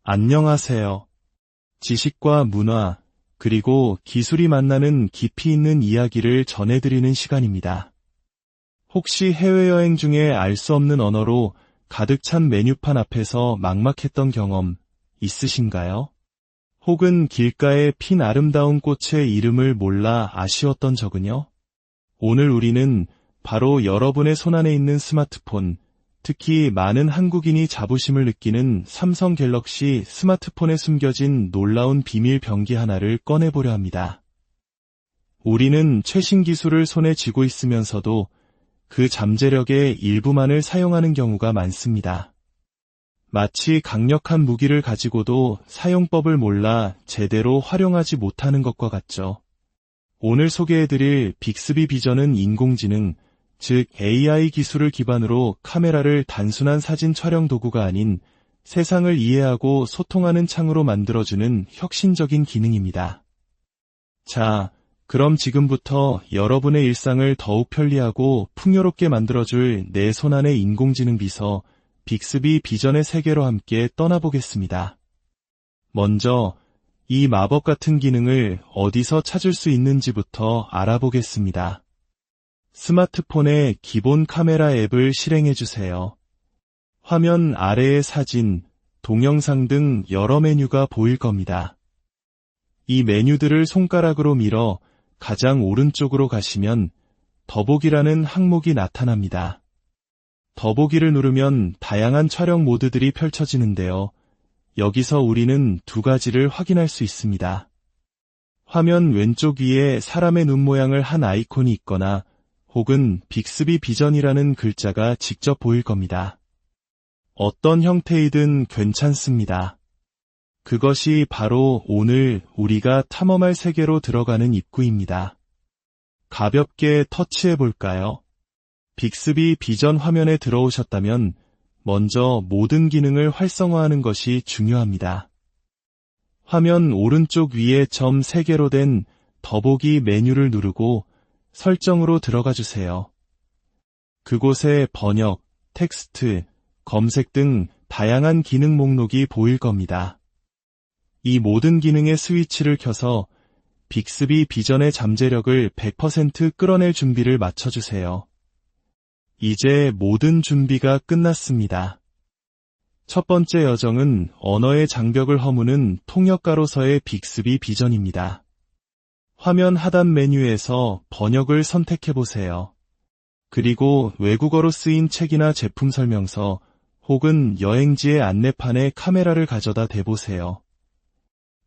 안녕하세요. 지식과 문화, 그리고 기술이 만나는 깊이 있는 이야기를 전해드리는 시간입니다. 혹시 해외여행 중에 알 수 없는 언어로 가득 찬 메뉴판 앞에서 막막했던 경험 있으신가요? 혹은 길가에 핀 아름다운 꽃의 이름을 몰라 아쉬웠던 적은요? 오늘 우리는 바로 여러분의 손안에 있는 스마트폰, 특히 많은 한국인이 자부심을 느끼는 삼성 갤럭시 스마트폰에 숨겨진 놀라운 비밀 병기 하나를 꺼내보려 합니다. 우리는 최신 기술을 손에 쥐고 있으면서도 그 잠재력의 일부만을 사용하는 경우가 많습니다. 마치 강력한 무기를 가지고도 사용법을 몰라 제대로 활용하지 못하는 것과 같죠. 오늘 소개해드릴 빅스비 비전은 인공지능, 즉 AI 기술을 기반으로 카메라를 단순한 사진 촬영 도구가 아닌 세상을 이해하고 소통하는 창으로 만들어주는 혁신적인 기능입니다. 자, 그럼 지금부터 여러분의 일상을 더욱 편리하고 풍요롭게 만들어줄 내 손안의 인공지능 비서 빅스비 비전의 세계로 함께 떠나보겠습니다. 먼저 이 마법 같은 기능을 어디서 찾을 수 있는지부터 알아보겠습니다. 스마트폰의 기본 카메라 앱을 실행해주세요. 화면 아래에 사진, 동영상 등 여러 메뉴가 보일 겁니다. 이 메뉴들을 손가락으로 밀어 가장 오른쪽으로 가시면 더보기라는 항목이 나타납니다. 더보기를 누르면 다양한 촬영 모드들이 펼쳐지는데요. 여기서 우리는 두 가지를 확인할 수 있습니다. 화면 왼쪽 위에 사람의 눈 모양을 한 아이콘이 있거나 혹은 빅스비 비전이라는 글자가 직접 보일 겁니다. 어떤 형태이든 괜찮습니다. 그것이 바로 오늘 우리가 탐험할 세계로 들어가는 입구입니다. 가볍게 터치해 볼까요? 빅스비 비전 화면에 들어오셨다면 먼저 모든 기능을 활성화하는 것이 중요합니다. 화면 오른쪽 위에 점 3개로 된 더보기 메뉴를 누르고 설정으로 들어가 주세요. 그곳에 번역, 텍스트, 검색 등 다양한 기능 목록이 보일 겁니다. 이 모든 기능의 스위치를 켜서 빅스비 비전의 잠재력을 100% 끌어낼 준비를 마쳐주세요. 이제 모든 준비가 끝났습니다. 첫 번째 여정은 언어의 장벽을 허무는 통역가로서의 빅스비 비전입니다. 화면 하단 메뉴에서 번역을 선택해보세요. 그리고 외국어로 쓰인 책이나 제품 설명서 혹은 여행지의 안내판에 카메라를 가져다 대보세요.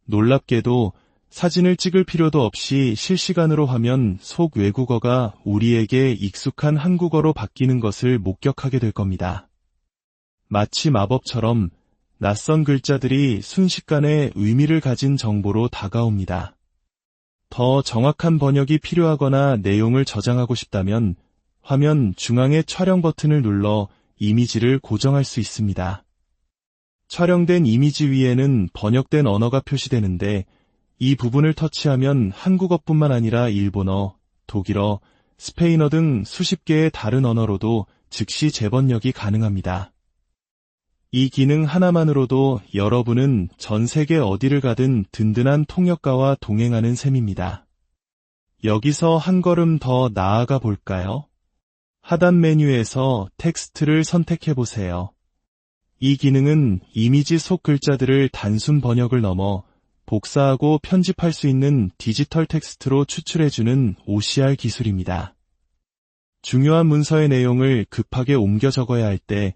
놀랍게도 사진을 찍을 필요도 없이 실시간으로 화면 속 외국어가 우리에게 익숙한 한국어로 바뀌는 것을 목격하게 될 겁니다. 마치 마법처럼 낯선 글자들이 순식간에 의미를 가진 정보로 다가옵니다. 더 정확한 번역이 필요하거나 내용을 저장하고 싶다면 화면 중앙의 촬영 버튼을 눌러 이미지를 고정할 수 있습니다. 촬영된 이미지 위에는 번역된 언어가 표시되는데 이 부분을 터치하면 한국어뿐만 아니라 일본어, 독일어, 스페인어 등 수십 개의 다른 언어로도 즉시 재번역이 가능합니다. 이 기능 하나만으로도 여러분은 전 세계 어디를 가든 든든한 통역가와 동행하는 셈입니다. 여기서 한 걸음 더 나아가 볼까요? 하단 메뉴에서 텍스트를 선택해 보세요. 이 기능은 이미지 속 글자들을 단순 번역을 넘어 복사하고 편집할 수 있는 디지털 텍스트로 추출해주는 OCR 기술입니다. 중요한 문서의 내용을 급하게 옮겨 적어야 할 때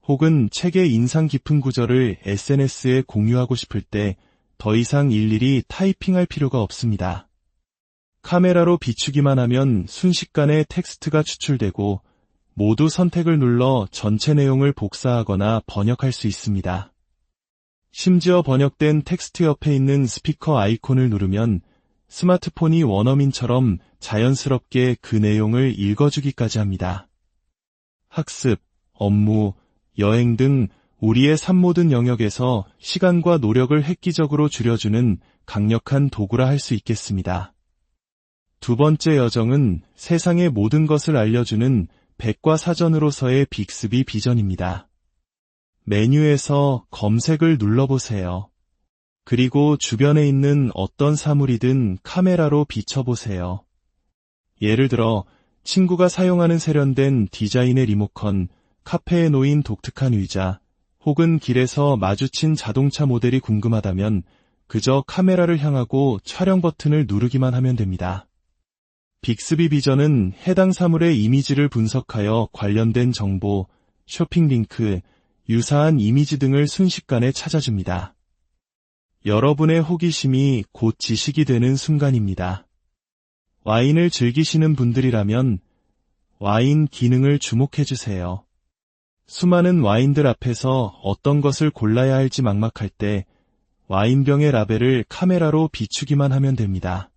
혹은 책의 인상 깊은 구절을 SNS에 공유하고 싶을 때 더 이상 일일이 타이핑할 필요가 없습니다. 카메라로 비추기만 하면 순식간에 텍스트가 추출되고 모두 선택을 눌러 전체 내용을 복사하거나 번역할 수 있습니다. 심지어 번역된 텍스트 옆에 있는 스피커 아이콘을 누르면 스마트폰이 원어민처럼 자연스럽게 그 내용을 읽어주기까지 합니다. 학습, 업무, 여행 등 우리의 삶 모든 영역에서 시간과 노력을 획기적으로 줄여주는 강력한 도구라 할 수 있겠습니다. 두 번째 여정은 세상의 모든 것을 알려주는 백과사전으로서의 빅스비 비전입니다. 메뉴에서 검색을 눌러보세요. 그리고 주변에 있는 어떤 사물이든 카메라로 비춰보세요. 예를 들어 친구가 사용하는 세련된 디자인의 리모컨, 카페에 놓인 독특한 의자, 혹은 길에서 마주친 자동차 모델이 궁금하다면 그저 카메라를 향하고 촬영 버튼을 누르기만 하면 됩니다. 빅스비 비전은 해당 사물의 이미지를 분석하여 관련된 정보, 쇼핑 링크, 유사한 이미지 등을 순식간에 찾아줍니다. 여러분의 호기심이 곧 지식이 되는 순간입니다. 와인을 즐기시는 분들이라면 와인 기능을 주목해주세요. 수많은 와인들 앞에서 어떤 것을 골라야 할지 막막할 때 와인병의 라벨을 카메라로 비추기만 하면 됩니다.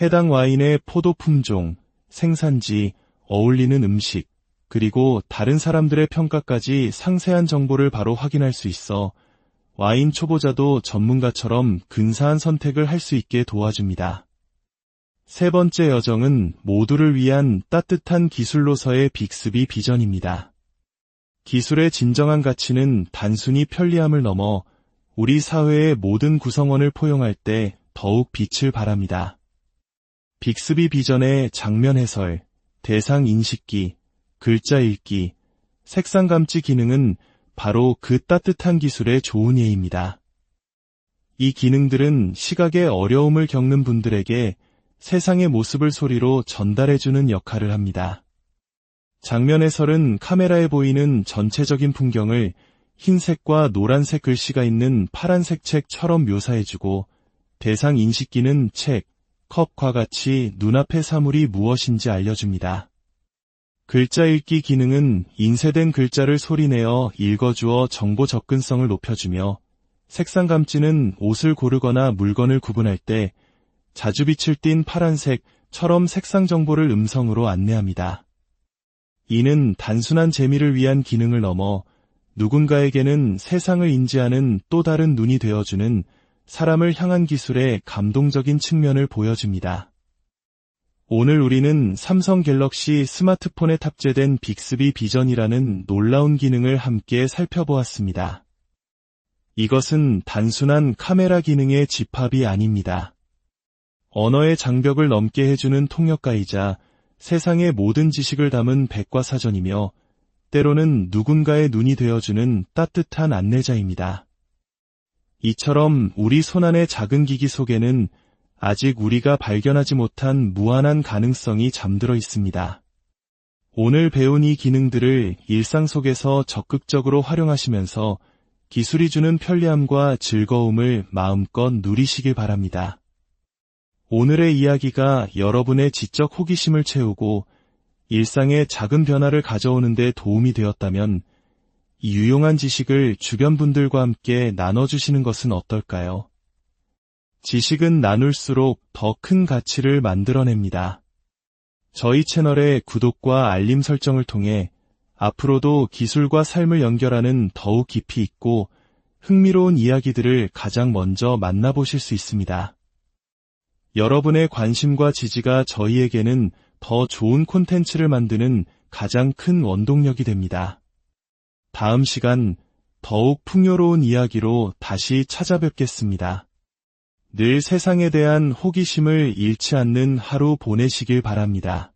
해당 와인의 포도 품종, 생산지, 어울리는 음식, 그리고 다른 사람들의 평가까지 상세한 정보를 바로 확인할 수 있어 와인 초보자도 전문가처럼 근사한 선택을 할 수 있게 도와줍니다. 세 번째 여정은 모두를 위한 따뜻한 기술로서의 빅스비 비전입니다. 기술의 진정한 가치는 단순히 편리함을 넘어 우리 사회의 모든 구성원을 포용할 때 더욱 빛을 발합니다. 빅스비 비전의 장면 해설, 대상 인식기, 글자 읽기, 색상 감지 기능은 바로 그 따뜻한 기술의 좋은 예입니다. 이 기능들은 시각에 어려움을 겪는 분들에게 세상의 모습을 소리로 전달해주는 역할을 합니다. 장면 해설은 카메라에 보이는 전체적인 풍경을 흰색과 노란색 글씨가 있는 파란색 책처럼 묘사해주고, 대상 인식기는 책, 컵과 같이 눈앞의 사물이 무엇인지 알려줍니다. 글자 읽기 기능은 인쇄된 글자를 소리내어 읽어주어 정보 접근성을 높여주며, 색상 감지는 옷을 고르거나 물건을 구분할 때 자주 빛을 띤 파란색처럼 색상 정보를 음성으로 안내합니다. 이는 단순한 재미를 위한 기능을 넘어 누군가에게는 세상을 인지하는 또 다른 눈이 되어주는 사람을 향한 기술의 감동적인 측면을 보여줍니다. 오늘 우리는 삼성 갤럭시 스마트폰에 탑재된 빅스비 비전이라는 놀라운 기능을 함께 살펴보았습니다. 이것은 단순한 카메라 기능의 집합이 아닙니다. 언어의 장벽을 넘게 해주는 통역가이자 세상의 모든 지식을 담은 백과사전이며, 때로는 누군가의 눈이 되어주는 따뜻한 안내자입니다. 이처럼 우리 손안의 작은 기기 속에는 아직 우리가 발견하지 못한 무한한 가능성이 잠들어 있습니다. 오늘 배운 이 기능들을 일상 속에서 적극적으로 활용하시면서 기술이 주는 편리함과 즐거움을 마음껏 누리시길 바랍니다. 오늘의 이야기가 여러분의 지적 호기심을 채우고 일상의 작은 변화를 가져오는 데 도움이 되었다면 이 유용한 지식을 주변 분들과 함께 나눠주시는 것은 어떨까요? 지식은 나눌수록 더 큰 가치를 만들어냅니다. 저희 채널의 구독과 알림 설정을 통해 앞으로도 기술과 삶을 연결하는 더욱 깊이 있고 흥미로운 이야기들을 가장 먼저 만나보실 수 있습니다. 여러분의 관심과 지지가 저희에게는 더 좋은 콘텐츠를 만드는 가장 큰 원동력이 됩니다. 다음 시간 더욱 풍요로운 이야기로 다시 찾아뵙겠습니다. 늘 세상에 대한 호기심을 잃지 않는 하루 보내시길 바랍니다.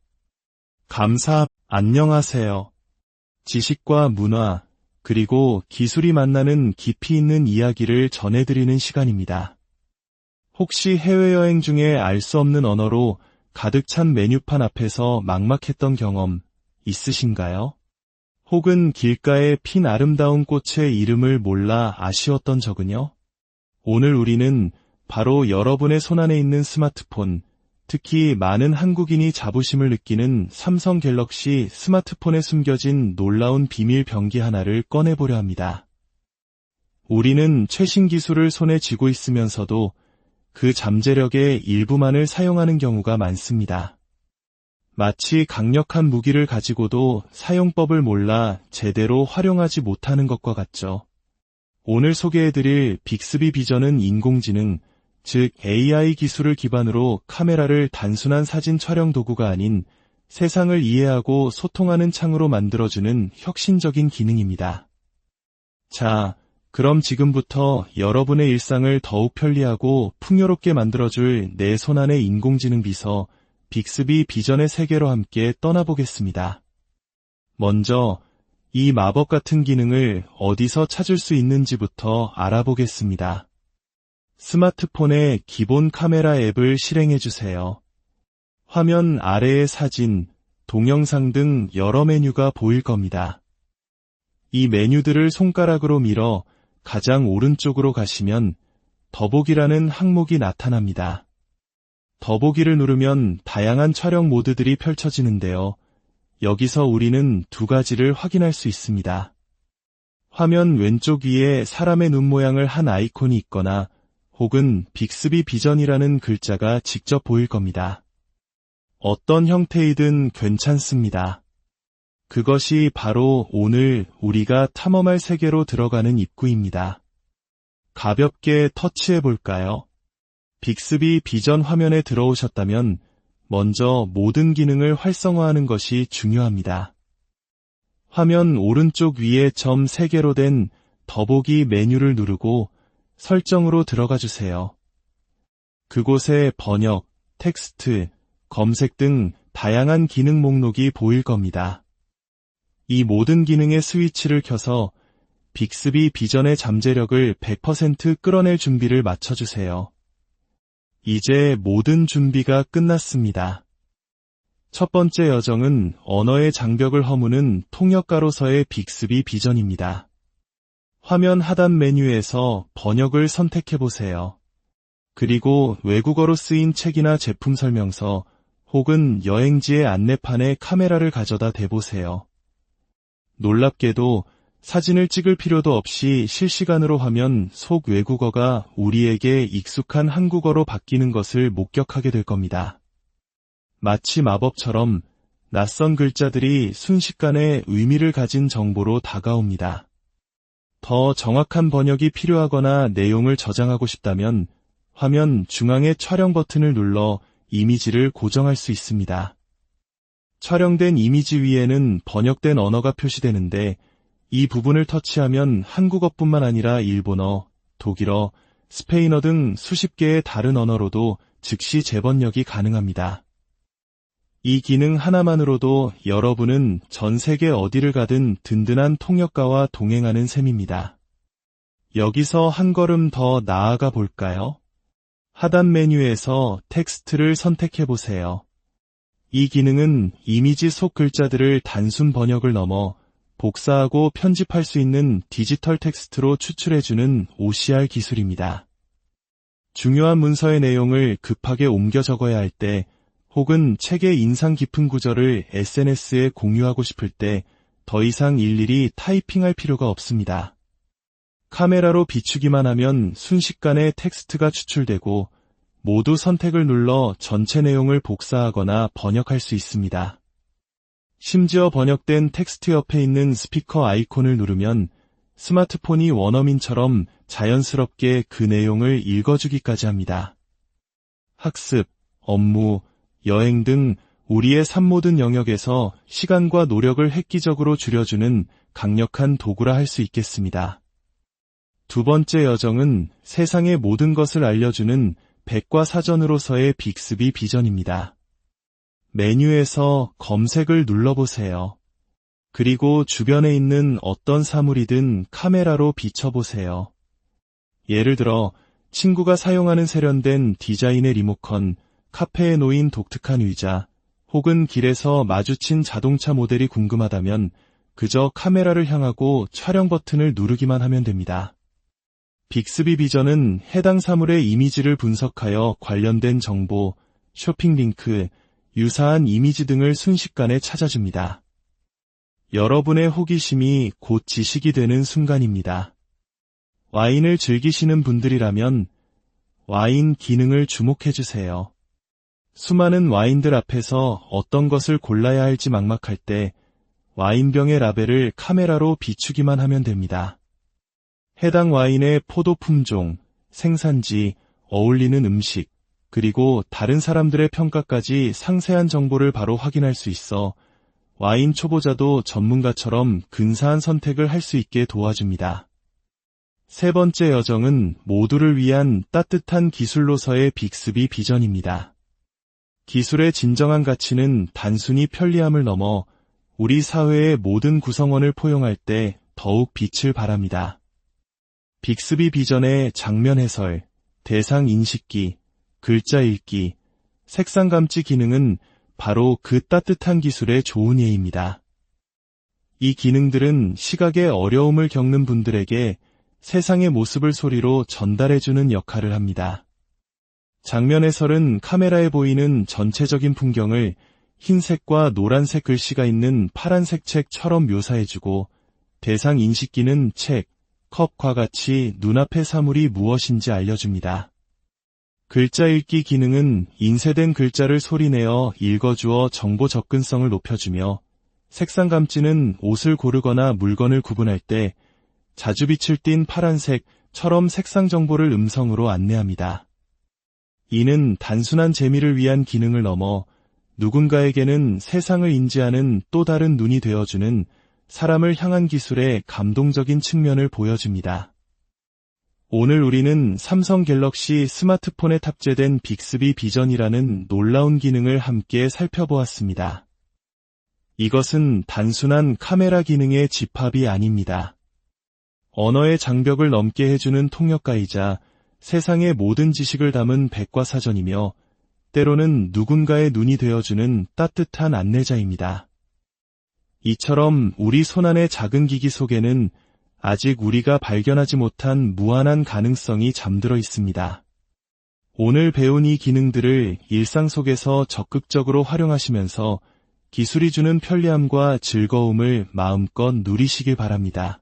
안녕하세요. 지식과 문화, 그리고 기술이 만나는 깊이 있는 이야기를 전해드리는 시간입니다. 혹시 해외여행 중에 알 수 없는 언어로 가득 찬 메뉴판 앞에서 막막했던 경험 있으신가요? 혹은 길가에 핀 아름다운 꽃의 이름을 몰라 아쉬웠던 적은요? 오늘 우리는 바로 여러분의 손안에 있는 스마트폰, 특히 많은 한국인이 자부심을 느끼는 삼성 갤럭시 스마트폰에 숨겨진 놀라운 비밀 병기 하나를 꺼내보려 합니다. 우리는 최신 기술을 손에 쥐고 있으면서도 그 잠재력의 일부만을 사용하는 경우가 많습니다. 마치 강력한 무기를 가지고도 사용법을 몰라 제대로 활용하지 못하는 것과 같죠. 오늘 소개해드릴 빅스비 비전은 인공지능, 즉 AI 기술을 기반으로 카메라를 단순한 사진 촬영 도구가 아닌 세상을 이해하고 소통하는 창으로 만들어주는 혁신적인 기능입니다. 자, 그럼 지금부터 여러분의 일상을 더욱 편리하고 풍요롭게 만들어줄 내 손안의 인공지능 비서 빅스비 비전의 세계로 함께 떠나보겠습니다. 먼저 이 마법 같은 기능을 어디서 찾을 수 있는지부터 알아보겠습니다. 스마트폰의 기본 카메라 앱을 실행해주세요. 화면 아래에 사진, 동영상 등 여러 메뉴가 보일 겁니다. 이 메뉴들을 손가락으로 밀어 가장 오른쪽으로 가시면 더보기라는 항목이 나타납니다. 더보기를 누르면 다양한 촬영 모드들이 펼쳐지는데요. 여기서 우리는 두 가지를 확인할 수 있습니다. 화면 왼쪽 위에 사람의 눈 모양을 한 아이콘이 있거나 혹은 빅스비 비전이라는 글자가 직접 보일 겁니다. 어떤 형태이든 괜찮습니다. 그것이 바로 오늘 우리가 탐험할 세계로 들어가는 입구입니다. 가볍게 터치해 볼까요? 빅스비 비전 화면에 들어오셨다면 먼저 모든 기능을 활성화하는 것이 중요합니다. 화면 오른쪽 위에 점 3개로 된 더보기 메뉴를 누르고 설정으로 들어가 주세요. 그곳에 번역, 텍스트, 검색 등 다양한 기능 목록이 보일 겁니다. 이 모든 기능의 스위치를 켜서 빅스비 비전의 잠재력을 100% 끌어낼 준비를 마쳐주세요. 이제 모든 준비가 끝났습니다. 첫 번째 여정은 언어의 장벽을 허무는 통역가로서의 빅스비 비전입니다. 화면 하단 메뉴에서 번역을 선택해보세요. 그리고 외국어로 쓰인 책이나 제품 설명서 혹은 여행지의 안내판에 카메라를 가져다 대보세요. 놀랍게도 사진을 찍을 필요도 없이 실시간으로 화면 속 외국어가 우리에게 익숙한 한국어로 바뀌는 것을 목격하게 될 겁니다. 마치 마법처럼 낯선 글자들이 순식간에 의미를 가진 정보로 다가옵니다. 더 정확한 번역이 필요하거나 내용을 저장하고 싶다면 화면 중앙의 촬영 버튼을 눌러 이미지를 고정할 수 있습니다. 촬영된 이미지 위에는 번역된 언어가 표시되는데 이 부분을 터치하면 한국어뿐만 아니라 일본어, 독일어, 스페인어 등 수십 개의 다른 언어로도 즉시 재번역이 가능합니다. 이 기능 하나만으로도 여러분은 전 세계 어디를 가든 든든한 통역가와 동행하는 셈입니다. 여기서 한 걸음 더 나아가 볼까요? 하단 메뉴에서 텍스트를 선택해 보세요. 이 기능은 이미지 속 글자들을 단순 번역을 넘어 복사하고 편집할 수 있는 디지털 텍스트로 추출해주는 OCR 기술입니다. 중요한 문서의 내용을 급하게 옮겨 적어야 할 때, 혹은 책의 인상 깊은 구절을 SNS에 공유하고 싶을 때 더 이상 일일이 타이핑할 필요가 없습니다. 카메라로 비추기만 하면 순식간에 텍스트가 추출되고 모두 선택을 눌러 전체 내용을 복사하거나 번역할 수 있습니다. 심지어 번역된 텍스트 옆에 있는 스피커 아이콘을 누르면 스마트폰이 원어민처럼 자연스럽게 그 내용을 읽어주기까지 합니다. 학습, 업무, 여행 등 우리의 삶 모든 영역에서 시간과 노력을 획기적으로 줄여주는 강력한 도구라 할 수 있겠습니다. 두 번째 여정은 세상의 모든 것을 알려주는 백과사전으로서의 빅스비 비전입니다. 메뉴에서 검색을 눌러보세요. 그리고 주변에 있는 어떤 사물이든 카메라로 비춰보세요. 예를 들어 친구가 사용하는 세련된 디자인의 리모컨, 카페에 놓인 독특한 의자, 혹은 길에서 마주친 자동차 모델이 궁금하다면 그저 카메라를 향하고 촬영 버튼을 누르기만 하면 됩니다. 빅스비 비전은 해당 사물의 이미지를 분석하여 관련된 정보, 쇼핑 링크, 유사한 이미지 등을 순식간에 찾아줍니다. 여러분의 호기심이 곧 지식이 되는 순간입니다. 와인을 즐기시는 분들이라면 와인 기능을 주목해주세요. 수많은 와인들 앞에서 어떤 것을 골라야 할지 막막할 때 와인병의 라벨을 카메라로 비추기만 하면 됩니다. 해당 와인의 포도 품종, 생산지, 어울리는 음식, 그리고 다른 사람들의 평가까지 상세한 정보를 바로 확인할 수 있어 와인 초보자도 전문가처럼 근사한 선택을 할 수 있게 도와줍니다. 세 번째 여정은 모두를 위한 따뜻한 기술로서의 빅스비 비전입니다. 기술의 진정한 가치는 단순히 편리함을 넘어 우리 사회의 모든 구성원을 포용할 때 더욱 빛을 발합니다. 빅스비 비전의 장면 해설, 대상 인식기, 글자 읽기, 색상 감지 기능은 바로 그 따뜻한 기술의 좋은 예입니다. 이 기능들은 시각에 어려움을 겪는 분들에게 세상의 모습을 소리로 전달해주는 역할을 합니다. 장면 해설은 카메라에 보이는 전체적인 풍경을 흰색과 노란색 글씨가 있는 파란색 책처럼 묘사해주고, 대상 인식기는 책, 컵과 같이 눈앞의 사물이 무엇인지 알려줍니다. 글자 읽기 기능은 인쇄된 글자를 소리내어 읽어주어 정보 접근성을 높여주며, 색상 감지는 옷을 고르거나 물건을 구분할 때 자주빛을 띤 파란색처럼 색상 정보를 음성으로 안내합니다. 이는 단순한 재미를 위한 기능을 넘어 누군가에게는 세상을 인지하는 또 다른 눈이 되어주는 사람을 향한 기술의 감동적인 측면을 보여줍니다. 오늘 우리는 삼성 갤럭시 스마트폰에 탑재된 빅스비 비전이라는 놀라운 기능을 함께 살펴보았습니다. 이것은 단순한 카메라 기능의 집합이 아닙니다. 언어의 장벽을 넘게 해주는 통역가이자 세상의 모든 지식을 담은 백과사전이며, 때로는 누군가의 눈이 되어주는 따뜻한 안내자입니다. 이처럼 우리 손안의 작은 기기 속에는 아직 우리가 발견하지 못한 무한한 가능성이 잠들어 있습니다. 오늘 배운 이 기능들을 일상 속에서 적극적으로 활용하시면서 기술이 주는 편리함과 즐거움을 마음껏 누리시길 바랍니다.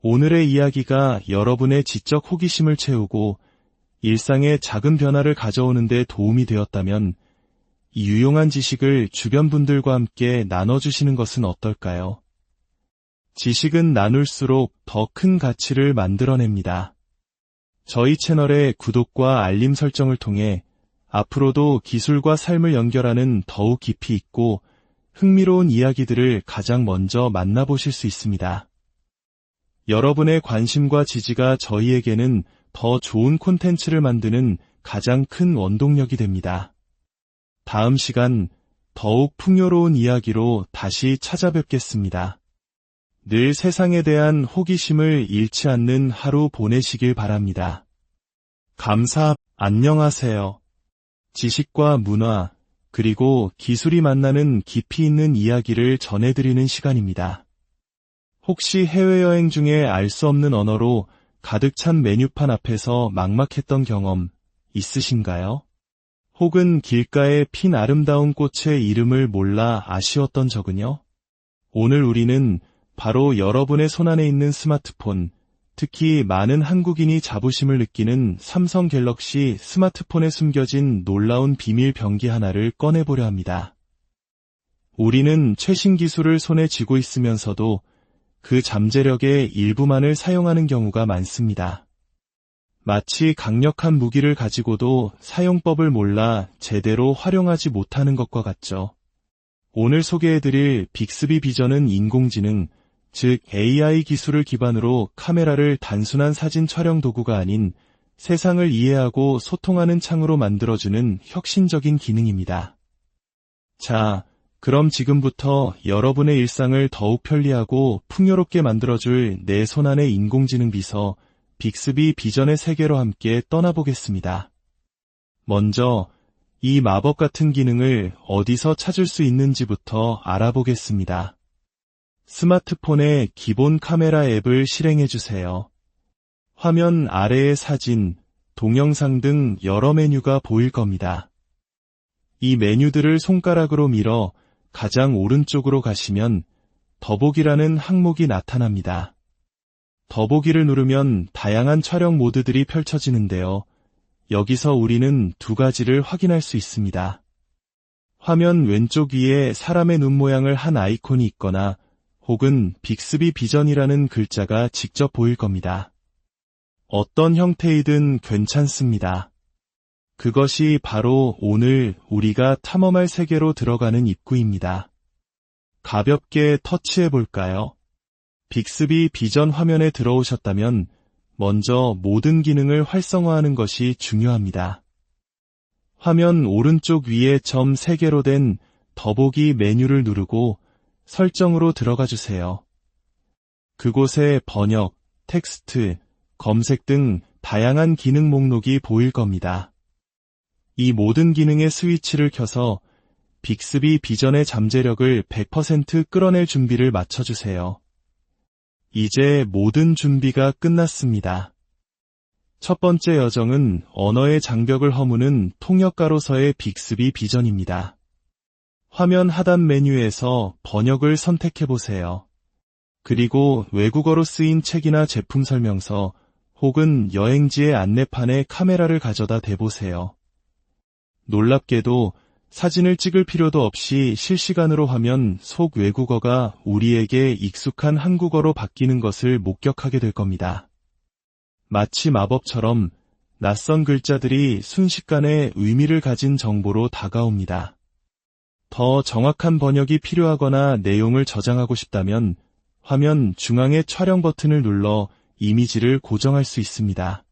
오늘의 이야기가 여러분의 지적 호기심을 채우고 일상의 작은 변화를 가져오는 데 도움이 되었다면, 이 유용한 지식을 주변 분들과 함께 나눠주시는 것은 어떨까요? 지식은 나눌수록 더 큰 가치를 만들어냅니다. 저희 채널의 구독과 알림 설정을 통해 앞으로도 기술과 삶을 연결하는 더욱 깊이 있고 흥미로운 이야기들을 가장 먼저 만나보실 수 있습니다. 여러분의 관심과 지지가 저희에게는 더 좋은 콘텐츠를 만드는 가장 큰 원동력이 됩니다. 다음 시간 더욱 풍요로운 이야기로 다시 찾아뵙겠습니다. 늘 세상에 대한 호기심을 잃지 않는 하루 보내시길 바랍니다. 안녕하세요. 지식과 문화, 그리고 기술이 만나는 깊이 있는 이야기를 전해드리는 시간입니다. 혹시 해외여행 중에 알 수 없는 언어로 가득 찬 메뉴판 앞에서 막막했던 경험 있으신가요? 혹은 길가에 핀 아름다운 꽃의 이름을 몰라 아쉬웠던 적은요? 오늘 우리는 바로 여러분의 손안에 있는 스마트폰, 특히 많은 한국인이 자부심을 느끼는 삼성 갤럭시 스마트폰에 숨겨진 놀라운 비밀 병기 하나를 꺼내보려 합니다. 우리는 최신 기술을 손에 쥐고 있으면서도 그 잠재력의 일부만을 사용하는 경우가 많습니다. 마치 강력한 무기를 가지고도 사용법을 몰라 제대로 활용하지 못하는 것과 같죠. 오늘 소개해드릴 빅스비 비전은 인공지능, 즉 AI 기술을 기반으로 카메라를 단순한 사진 촬영 도구가 아닌 세상을 이해하고 소통하는 창으로 만들어주는 혁신적인 기능입니다. 자, 그럼 지금부터 여러분의 일상을 더욱 편리하고 풍요롭게 만들어줄 내 손안의 인공지능 비서 빅스비 비전의 세계로 함께 떠나보겠습니다. 먼저 이 마법 같은 기능을 어디서 찾을 수 있는지부터 알아보겠습니다. 스마트폰의 기본 카메라 앱을 실행해주세요. 화면 아래에 사진, 동영상 등 여러 메뉴가 보일 겁니다. 이 메뉴들을 손가락으로 밀어 가장 오른쪽으로 가시면 더보기라는 항목이 나타납니다. 더보기를 누르면 다양한 촬영 모드들이 펼쳐지는데요. 여기서 우리는 두 가지를 확인할 수 있습니다. 화면 왼쪽 위에 사람의 눈 모양을 한 아이콘이 있거나 혹은 빅스비 비전이라는 글자가 직접 보일 겁니다. 어떤 형태이든 괜찮습니다. 그것이 바로 오늘 우리가 탐험할 세계로 들어가는 입구입니다. 가볍게 터치해 볼까요? 빅스비 비전 화면에 들어오셨다면 먼저 모든 기능을 활성화하는 것이 중요합니다. 화면 오른쪽 위에 점 3개로 된 더보기 메뉴를 누르고 설정으로 들어가 주세요. 그곳에 번역, 텍스트, 검색 등 다양한 기능 목록이 보일 겁니다. 이 모든 기능의 스위치를 켜서 빅스비 비전의 잠재력을 100% 끌어낼 준비를 마쳐주세요. 이제 모든 준비가 끝났습니다. 첫 번째 여정은 언어의 장벽을 허무는 통역가로서의 빅스비 비전입니다. 화면 하단 메뉴에서 번역을 선택해보세요. 그리고 외국어로 쓰인 책이나 제품 설명서 혹은 여행지의 안내판에 카메라를 가져다 대보세요. 놀랍게도 사진을 찍을 필요도 없이 실시간으로 화면 속 외국어가 우리에게 익숙한 한국어로 바뀌는 것을 목격하게 될 겁니다. 마치 마법처럼 낯선 글자들이 순식간에 의미를 가진 정보로 다가옵니다. 더 정확한 번역이 필요하거나 내용을 저장하고 싶다면 화면 중앙의 촬영 버튼을 눌러 이미지를 고정할 수 있습니다.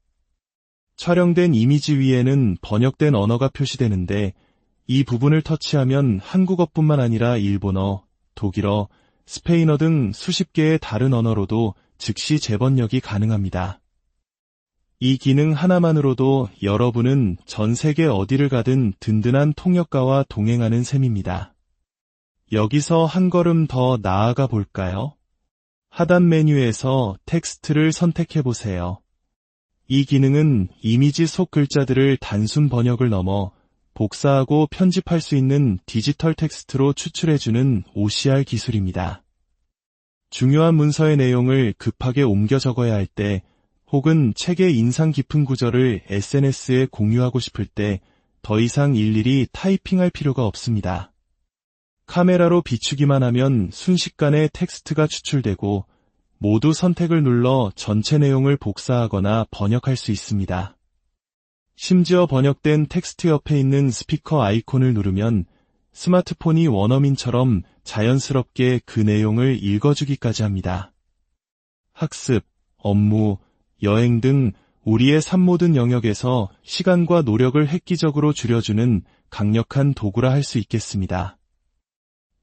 촬영된 이미지 위에는 번역된 언어가 표시되는데 이 부분을 터치하면 한국어뿐만 아니라 일본어, 독일어, 스페인어 등 수십 개의 다른 언어로도 즉시 재번역이 가능합니다. 이 기능 하나만으로도 여러분은 전 세계 어디를 가든 든든한 통역가와 동행하는 셈입니다. 여기서 한 걸음 더 나아가 볼까요? 하단 메뉴에서 텍스트를 선택해 보세요. 이 기능은 이미지 속 글자들을 단순 번역을 넘어 복사하고 편집할 수 있는 디지털 텍스트로 추출해주는 OCR 기술입니다. 중요한 문서의 내용을 급하게 옮겨 적어야 할 때, 혹은 책의 인상 깊은 구절을 SNS에 공유하고 싶을 때 더 이상 일일이 타이핑할 필요가 없습니다. 카메라로 비추기만 하면 순식간에 텍스트가 추출되고 모두 선택을 눌러 전체 내용을 복사하거나 번역할 수 있습니다. 심지어 번역된 텍스트 옆에 있는 스피커 아이콘을 누르면 스마트폰이 원어민처럼 자연스럽게 그 내용을 읽어주기까지 합니다. 학습, 업무, 여행 등 우리의 삶 모든 영역에서 시간과 노력을 획기적으로 줄여주는 강력한 도구라 할 수 있겠습니다.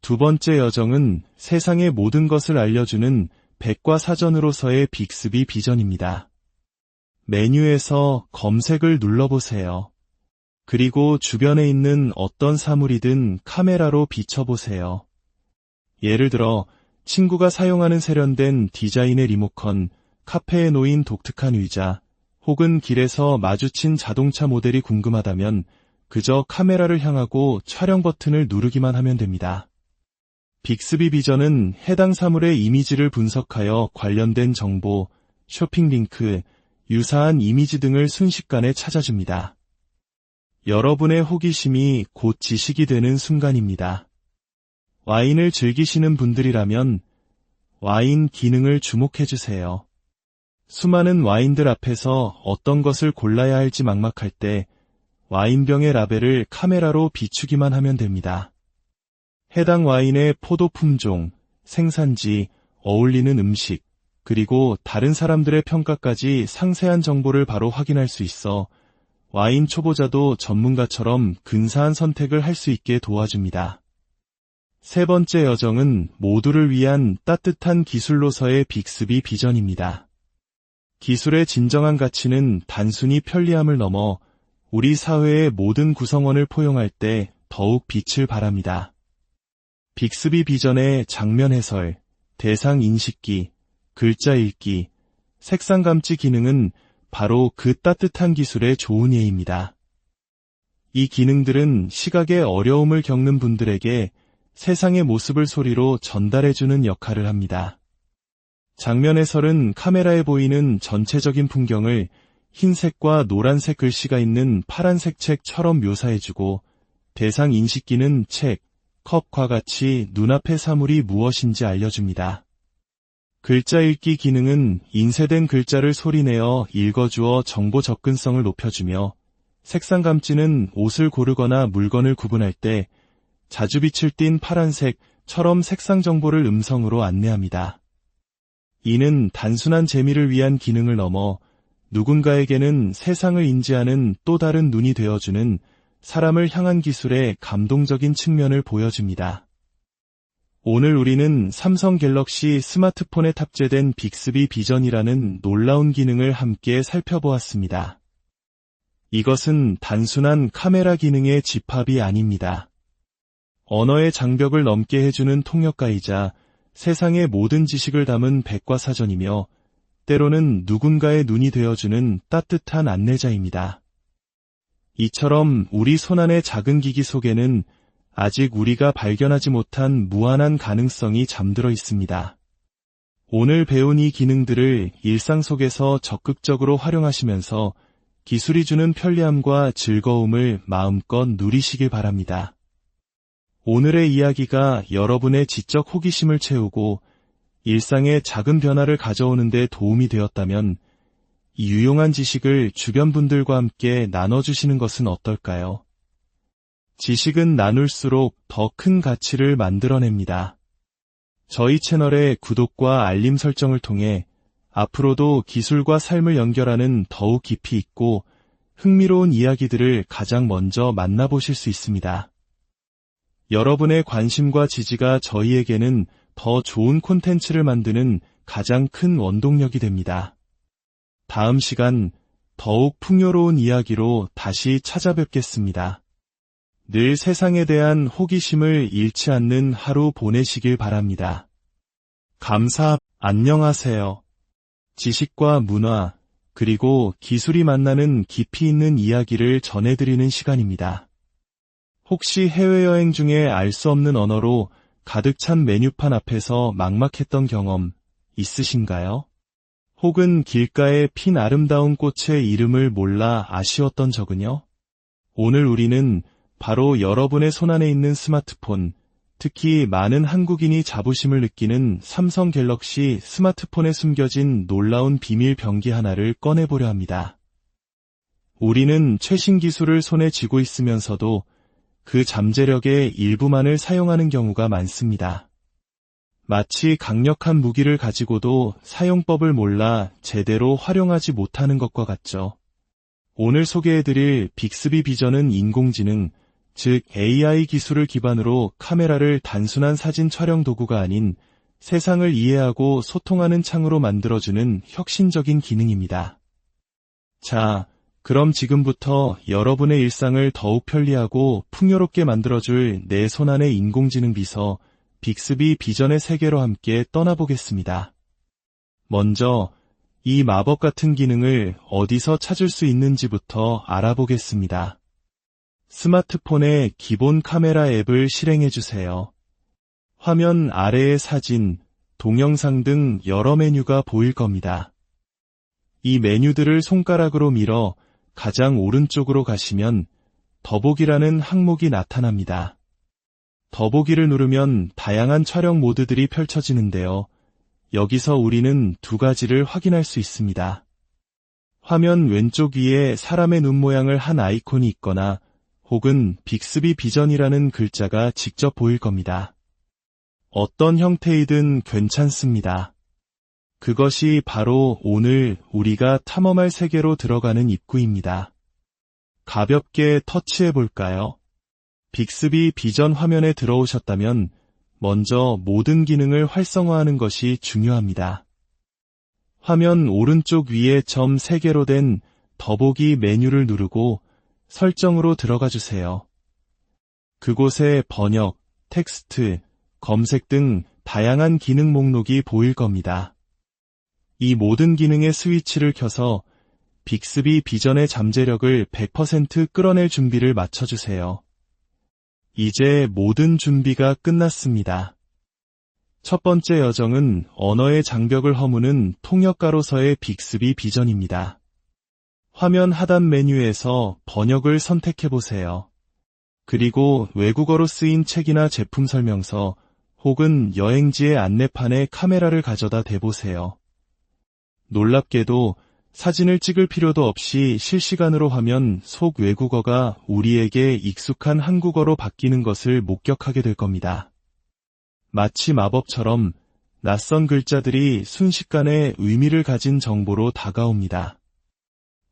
두 번째 여정은 세상의 모든 것을 알려주는 백과사전으로서의 빅스비 비전입니다. 메뉴에서 검색을 눌러보세요. 그리고 주변에 있는 어떤 사물이든 카메라로 비춰보세요. 예를 들어 친구가 사용하는 세련된 디자인의 리모컨, 카페에 놓인 독특한 의자, 혹은 길에서 마주친 자동차 모델이 궁금하다면 그저 카메라를 향하고 촬영 버튼을 누르기만 하면 됩니다. 빅스비 비전은 해당 사물의 이미지를 분석하여 관련된 정보, 쇼핑 링크, 유사한 이미지 등을 순식간에 찾아줍니다. 여러분의 호기심이 곧 지식이 되는 순간입니다. 와인을 즐기시는 분들이라면 와인 기능을 주목해주세요. 수많은 와인들 앞에서 어떤 것을 골라야 할지 막막할 때 와인병의 라벨을 카메라로 비추기만 하면 됩니다. 해당 와인의 포도 품종, 생산지, 어울리는 음식, 그리고 다른 사람들의 평가까지 상세한 정보를 바로 확인할 수 있어 와인 초보자도 전문가처럼 근사한 선택을 할 수 있게 도와줍니다. 세 번째 여정은 모두를 위한 따뜻한 기술로서의 빅스비 비전입니다. 기술의 진정한 가치는 단순히 편리함을 넘어 우리 사회의 모든 구성원을 포용할 때 더욱 빛을 발합니다. 빅스비 비전의 장면 해설, 대상 인식기, 글자 읽기, 색상 감지 기능은 바로 그 따뜻한 기술의 좋은 예입니다. 이 기능들은 시각에 어려움을 겪는 분들에게 세상의 모습을 소리로 전달해주는 역할을 합니다. 장면 해설은 카메라에 보이는 전체적인 풍경을 흰색과 노란색 글씨가 있는 파란색 책처럼 묘사해주고, 대상 인식기는 책, 컵과 같이 눈앞의 사물이 무엇인지 알려줍니다. 글자 읽기 기능은 인쇄된 글자를 소리내어 읽어주어 정보 접근성을 높여주며, 색상 감지는 옷을 고르거나 물건을 구분할 때 자주 빛을 띤 파란색처럼 색상 정보를 음성으로 안내합니다. 이는 단순한 재미를 위한 기능을 넘어 누군가에게는 세상을 인지하는 또 다른 눈이 되어주는 사람을 향한 기술의 감동적인 측면을 보여줍니다. 오늘 우리는 삼성 갤럭시 스마트폰에 탑재된 빅스비 비전이라는 놀라운 기능을 함께 살펴보았습니다. 이것은 단순한 카메라 기능의 집합이 아닙니다. 언어의 장벽을 넘게 해주는 통역가이자 세상의 모든 지식을 담은 백과사전이며 때로는 누군가의 눈이 되어주는 따뜻한 안내자입니다. 이처럼 우리 손안의 작은 기기 속에는 아직 우리가 발견하지 못한 무한한 가능성이 잠들어 있습니다. 오늘 배운 이 기능들을 일상 속에서 적극적으로 활용하시면서 기술이 주는 편리함과 즐거움을 마음껏 누리시길 바랍니다. 오늘의 이야기가 여러분의 지적 호기심을 채우고 일상의 작은 변화를 가져오는 데 도움이 되었다면 이 유용한 지식을 주변 분들과 함께 나눠주시는 것은 어떨까요? 지식은 나눌수록 더 큰 가치를 만들어냅니다. 저희 채널의 구독과 알림 설정을 통해 앞으로도 기술과 삶을 연결하는 더욱 깊이 있고 흥미로운 이야기들을 가장 먼저 만나보실 수 있습니다. 여러분의 관심과 지지가 저희에게는 더 좋은 콘텐츠를 만드는 가장 큰 원동력이 됩니다. 다음 시간 더욱 풍요로운 이야기로 다시 찾아뵙겠습니다. 늘 세상에 대한 호기심을 잃지 않는 하루 보내시길 바랍니다. 안녕하세요. 지식과 문화, 그리고 기술이 만나는 깊이 있는 이야기를 전해드리는 시간입니다. 혹시 해외여행 중에 알 수 없는 언어로 가득 찬 메뉴판 앞에서 막막했던 경험 있으신가요? 혹은 길가에 핀 아름다운 꽃의 이름을 몰라 아쉬웠던 적은요? 오늘 우리는 바로 여러분의 손안에 있는 스마트폰, 특히 많은 한국인이 자부심을 느끼는 삼성 갤럭시 스마트폰에 숨겨진 놀라운 비밀 병기 하나를 꺼내보려 합니다. 우리는 최신 기술을 손에 쥐고 있으면서도 그 잠재력의 일부만을 사용하는 경우가 많습니다. 마치 강력한 무기를 가지고도 사용법을 몰라 제대로 활용하지 못하는 것과 같죠. 오늘 소개해드릴 빅스비 비전은 인공지능, 즉 AI 기술을 기반으로 카메라를 단순한 사진 촬영 도구가 아닌 세상을 이해하고 소통하는 창으로 만들어주는 혁신적인 기능입니다. 자, 그럼 지금부터 여러분의 일상을 더욱 편리하고 풍요롭게 만들어줄 내 손안의 인공지능 비서 빅스비 비전의 세계로 함께 떠나보겠습니다. 먼저 이 마법 같은 기능을 어디서 찾을 수 있는지부터 알아보겠습니다. 스마트폰의 기본 카메라 앱을 실행해주세요. 화면 아래에 사진, 동영상 등 여러 메뉴가 보일 겁니다. 이 메뉴들을 손가락으로 밀어 가장 오른쪽으로 가시면 더보기라는 항목이 나타납니다. 더보기를 누르면 다양한 촬영 모드들이 펼쳐지는데요. 여기서 우리는 두 가지를 확인할 수 있습니다. 화면 왼쪽 위에 사람의 눈 모양을 한 아이콘이 있거나 혹은 빅스비 비전이라는 글자가 직접 보일 겁니다. 어떤 형태이든 괜찮습니다. 그것이 바로 오늘 우리가 탐험할 세계로 들어가는 입구입니다. 가볍게 터치해 볼까요? 빅스비 비전 화면에 들어오셨다면 먼저 모든 기능을 활성화하는 것이 중요합니다. 화면 오른쪽 위에 점 3개로 된 더보기 메뉴를 누르고 설정으로 들어가 주세요. 그곳에 번역, 텍스트, 검색 등 다양한 기능 목록이 보일 겁니다. 이 모든 기능의 스위치를 켜서 빅스비 비전의 잠재력을 100% 끌어낼 준비를 마쳐주세요. 이제 모든 준비가 끝났습니다. 첫 번째 여정은 언어의 장벽을 허무는 통역가로서의 빅스비 비전입니다. 화면 하단 메뉴에서 번역을 선택해보세요. 그리고 외국어로 쓰인 책이나 제품 설명서 혹은 여행지의 안내판에 카메라를 가져다 대보세요. 놀랍게도 사진을 찍을 필요도 없이 실시간으로 화면 속 외국어가 우리에게 익숙한 한국어로 바뀌는 것을 목격하게 될 겁니다. 마치 마법처럼 낯선 글자들이 순식간에 의미를 가진 정보로 다가옵니다.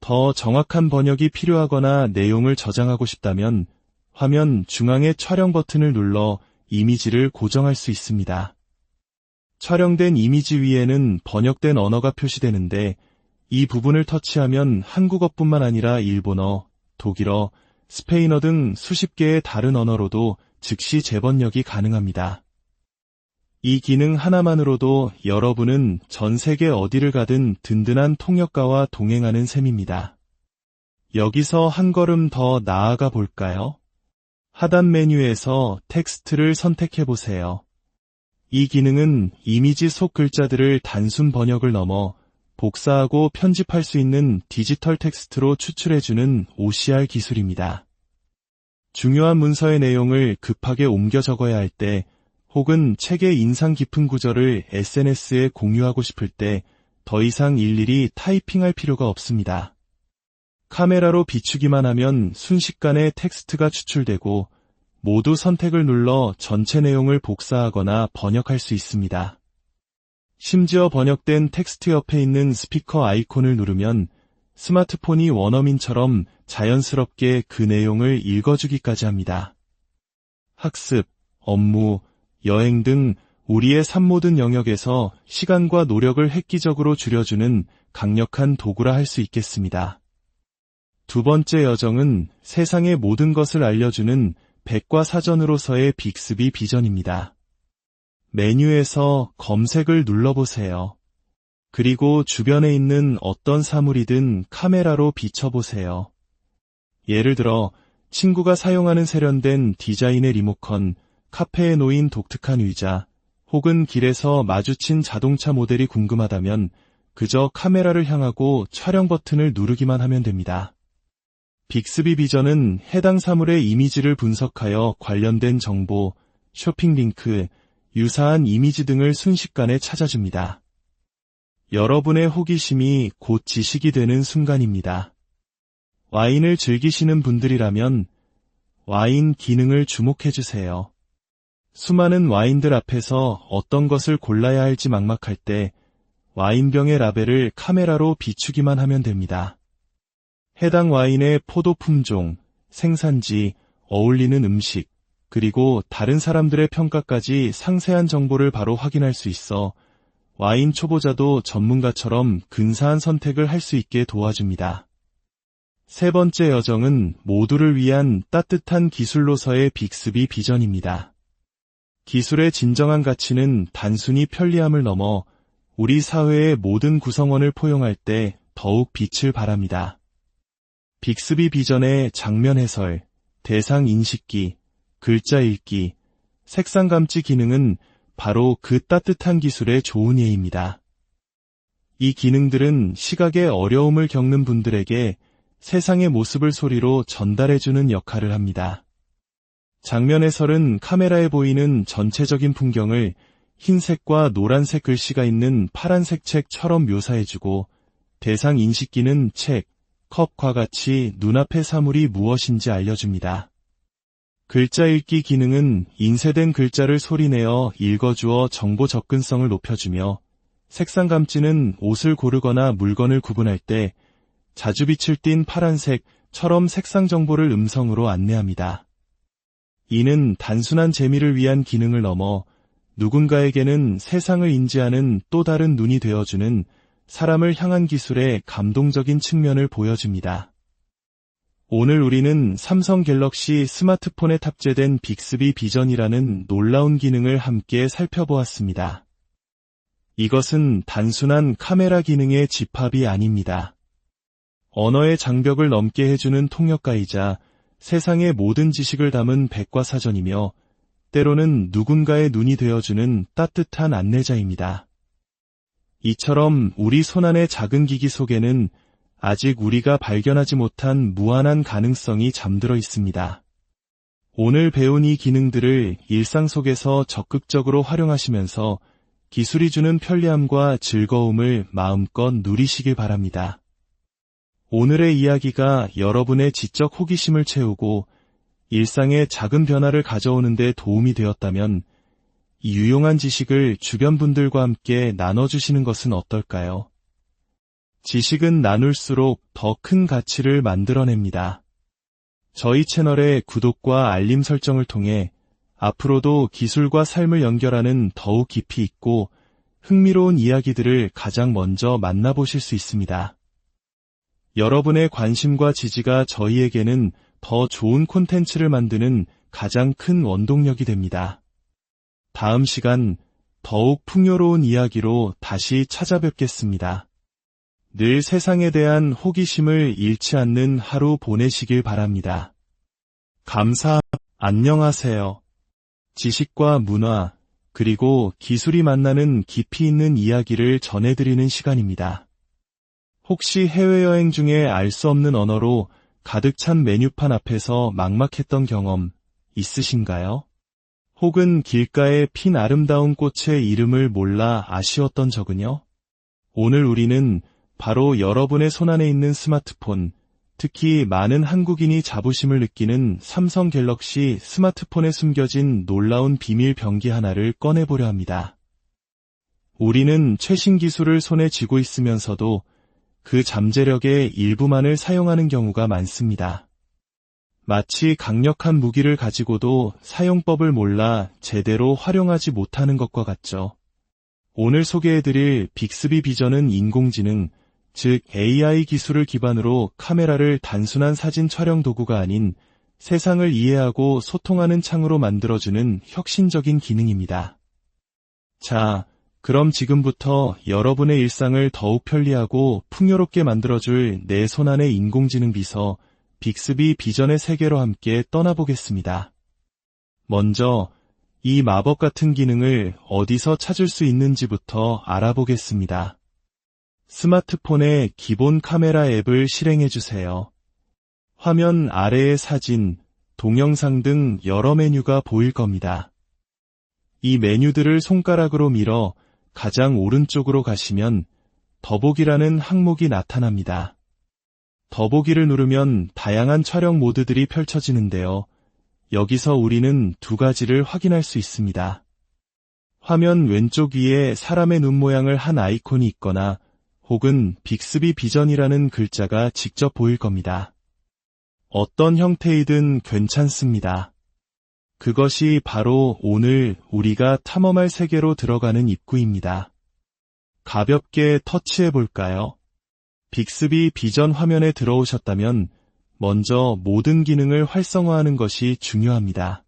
더 정확한 번역이 필요하거나 내용을 저장하고 싶다면 화면 중앙의 촬영 버튼을 눌러 이미지를 고정할 수 있습니다. 촬영된 이미지 위에는 번역된 언어가 표시되는데 이 부분을 터치하면 한국어뿐만 아니라 일본어, 독일어, 스페인어 등 수십 개의 다른 언어로도 즉시 재번역이 가능합니다. 이 기능 하나만으로도 여러분은 전 세계 어디를 가든 든든한 통역가와 동행하는 셈입니다. 여기서 한 걸음 더 나아가 볼까요? 하단 메뉴에서 텍스트를 선택해 보세요. 이 기능은 이미지 속 글자들을 단순 번역을 넘어 복사하고 편집할 수 있는 디지털 텍스트로 추출해주는 OCR 기술입니다. 중요한 문서의 내용을 급하게 옮겨 적어야 할 때, 혹은 책의 인상 깊은 구절을 SNS에 공유하고 싶을 때 더 이상 일일이 타이핑할 필요가 없습니다. 카메라로 비추기만 하면 순식간에 텍스트가 추출되고 모두 선택을 눌러 전체 내용을 복사하거나 번역할 수 있습니다. 심지어 번역된 텍스트 옆에 있는 스피커 아이콘을 누르면 스마트폰이 원어민처럼 자연스럽게 그 내용을 읽어주기까지 합니다. 학습, 업무, 여행 등 우리의 삶 모든 영역에서 시간과 노력을 획기적으로 줄여주는 강력한 도구라 할 수 있겠습니다. 두 번째 여정은 세상의 모든 것을 알려주는 백과사전으로서의 빅스비 비전입니다. 메뉴에서 검색을 눌러보세요. 그리고 주변에 있는 어떤 사물이든 카메라로 비춰보세요. 예를 들어 친구가 사용하는 세련된 디자인의 리모컨, 카페에 놓인 독특한 의자, 혹은 길에서 마주친 자동차 모델이 궁금하다면 그저 카메라를 향하고 촬영 버튼을 누르기만 하면 됩니다. 빅스비 비전은 해당 사물의 이미지를 분석하여 관련된 정보, 쇼핑 링크, 유사한 이미지 등을 순식간에 찾아줍니다. 여러분의 호기심이 곧 지식이 되는 순간입니다. 와인을 즐기시는 분들이라면 와인 기능을 주목해주세요. 수많은 와인들 앞에서 어떤 것을 골라야 할지 막막할 때 와인병의 라벨을 카메라로 비추기만 하면 됩니다. 해당 와인의 포도 품종, 생산지, 어울리는 음식, 그리고 다른 사람들의 평가까지 상세한 정보를 바로 확인할 수 있어 와인 초보자도 전문가처럼 근사한 선택을 할 수 있게 도와줍니다. 세 번째 여정은 모두를 위한 따뜻한 기술로서의 빅스비 비전입니다. 기술의 진정한 가치는 단순히 편리함을 넘어 우리 사회의 모든 구성원을 포용할 때 더욱 빛을 발합니다. 빅스비 비전의 장면 해설, 대상 인식기, 글자 읽기, 색상 감지 기능은 바로 그 따뜻한 기술의 좋은 예입니다. 이 기능들은 시각에 어려움을 겪는 분들에게 세상의 모습을 소리로 전달해주는 역할을 합니다. 장면 해설은 카메라에 보이는 전체적인 풍경을 흰색과 노란색 글씨가 있는 파란색 책처럼 묘사해주고, 대상 인식기는 책, 컵과 같이 눈앞의 사물이 무엇인지 알려줍니다. 글자 읽기 기능은 인쇄된 글자를 소리내어 읽어주어 정보 접근성을 높여주며, 색상 감지는 옷을 고르거나 물건을 구분할 때 자주 빛을 띤 파란색처럼 색상 정보를 음성으로 안내합니다. 이는 단순한 재미를 위한 기능을 넘어 누군가에게는 세상을 인지하는 또 다른 눈이 되어주는 사람을 향한 기술의 감동적인 측면을 보여줍니다. 오늘 우리는 삼성 갤럭시 스마트폰에 탑재된 빅스비 비전이라는 놀라운 기능을 함께 살펴보았습니다. 이것은 단순한 카메라 기능의 집합이 아닙니다. 언어의 장벽을 넘게 해주는 통역가이자 세상의 모든 지식을 담은 백과사전이며 때로는 누군가의 눈이 되어주는 따뜻한 안내자입니다. 이처럼 우리 손안의 작은 기기 속에는 아직 우리가 발견하지 못한 무한한 가능성이 잠들어 있습니다. 오늘 배운 이 기능들을 일상 속에서 적극적으로 활용하시면서 기술이 주는 편리함과 즐거움을 마음껏 누리시길 바랍니다. 오늘의 이야기가 여러분의 지적 호기심을 채우고 일상의 작은 변화를 가져오는 데 도움이 되었다면 이 유용한 지식을 주변 분들과 함께 나눠주시는 것은 어떨까요? 지식은 나눌수록 더 큰 가치를 만들어냅니다. 저희 채널의 구독과 알림 설정을 통해 앞으로도 기술과 삶을 연결하는 더욱 깊이 있고 흥미로운 이야기들을 가장 먼저 만나보실 수 있습니다. 여러분의 관심과 지지가 저희에게는 더 좋은 콘텐츠를 만드는 가장 큰 원동력이 됩니다. 다음 시간 더욱 풍요로운 이야기로 다시 찾아뵙겠습니다. 늘 세상에 대한 호기심을 잃지 않는 하루 보내시길 바랍니다. 안녕하세요. 지식과 문화, 그리고 기술이 만나는 깊이 있는 이야기를 전해드리는 시간입니다. 혹시 해외여행 중에 알 수 없는 언어로 가득 찬 메뉴판 앞에서 막막했던 경험 있으신가요? 혹은 길가에 핀 아름다운 꽃의 이름을 몰라 아쉬웠던 적은요? 오늘 우리는 바로 여러분의 손안에 있는 스마트폰, 특히 많은 한국인이 자부심을 느끼는 삼성 갤럭시 스마트폰에 숨겨진 놀라운 비밀 병기 하나를 꺼내보려 합니다. 우리는 최신 기술을 손에 쥐고 있으면서도 그 잠재력의 일부만을 사용하는 경우가 많습니다. 마치 강력한 무기를 가지고도 사용법을 몰라 제대로 활용하지 못하는 것과 같죠. 오늘 소개해드릴 빅스비 비전은 인공지능, 즉 AI 기술을 기반으로 카메라를 단순한 사진 촬영 도구가 아닌 세상을 이해하고 소통하는 창으로 만들어주는 혁신적인 기능입니다. 자, 그럼 지금부터 여러분의 일상을 더욱 편리하고 풍요롭게 만들어줄 내 손안의 인공지능 비서 빅스비 비전의 세계로 함께 떠나보겠습니다. 먼저 이 마법 같은 기능을 어디서 찾을 수 있는지부터 알아보겠습니다. 스마트폰의 기본 카메라 앱을 실행해주세요. 화면 아래에 사진, 동영상 등 여러 메뉴가 보일 겁니다. 이 메뉴들을 손가락으로 밀어 가장 오른쪽으로 가시면 더보기라는 항목이 나타납니다. 더보기를 누르면 다양한 촬영 모드들이 펼쳐지는데요. 여기서 우리는 두 가지를 확인할 수 있습니다. 화면 왼쪽 위에 사람의 눈 모양을 한 아이콘이 있거나 혹은 빅스비 비전이라는 글자가 직접 보일 겁니다. 어떤 형태이든 괜찮습니다. 그것이 바로 오늘 우리가 탐험할 세계로 들어가는 입구입니다. 가볍게 터치해 볼까요? 빅스비 비전 화면에 들어오셨다면 먼저 모든 기능을 활성화하는 것이 중요합니다.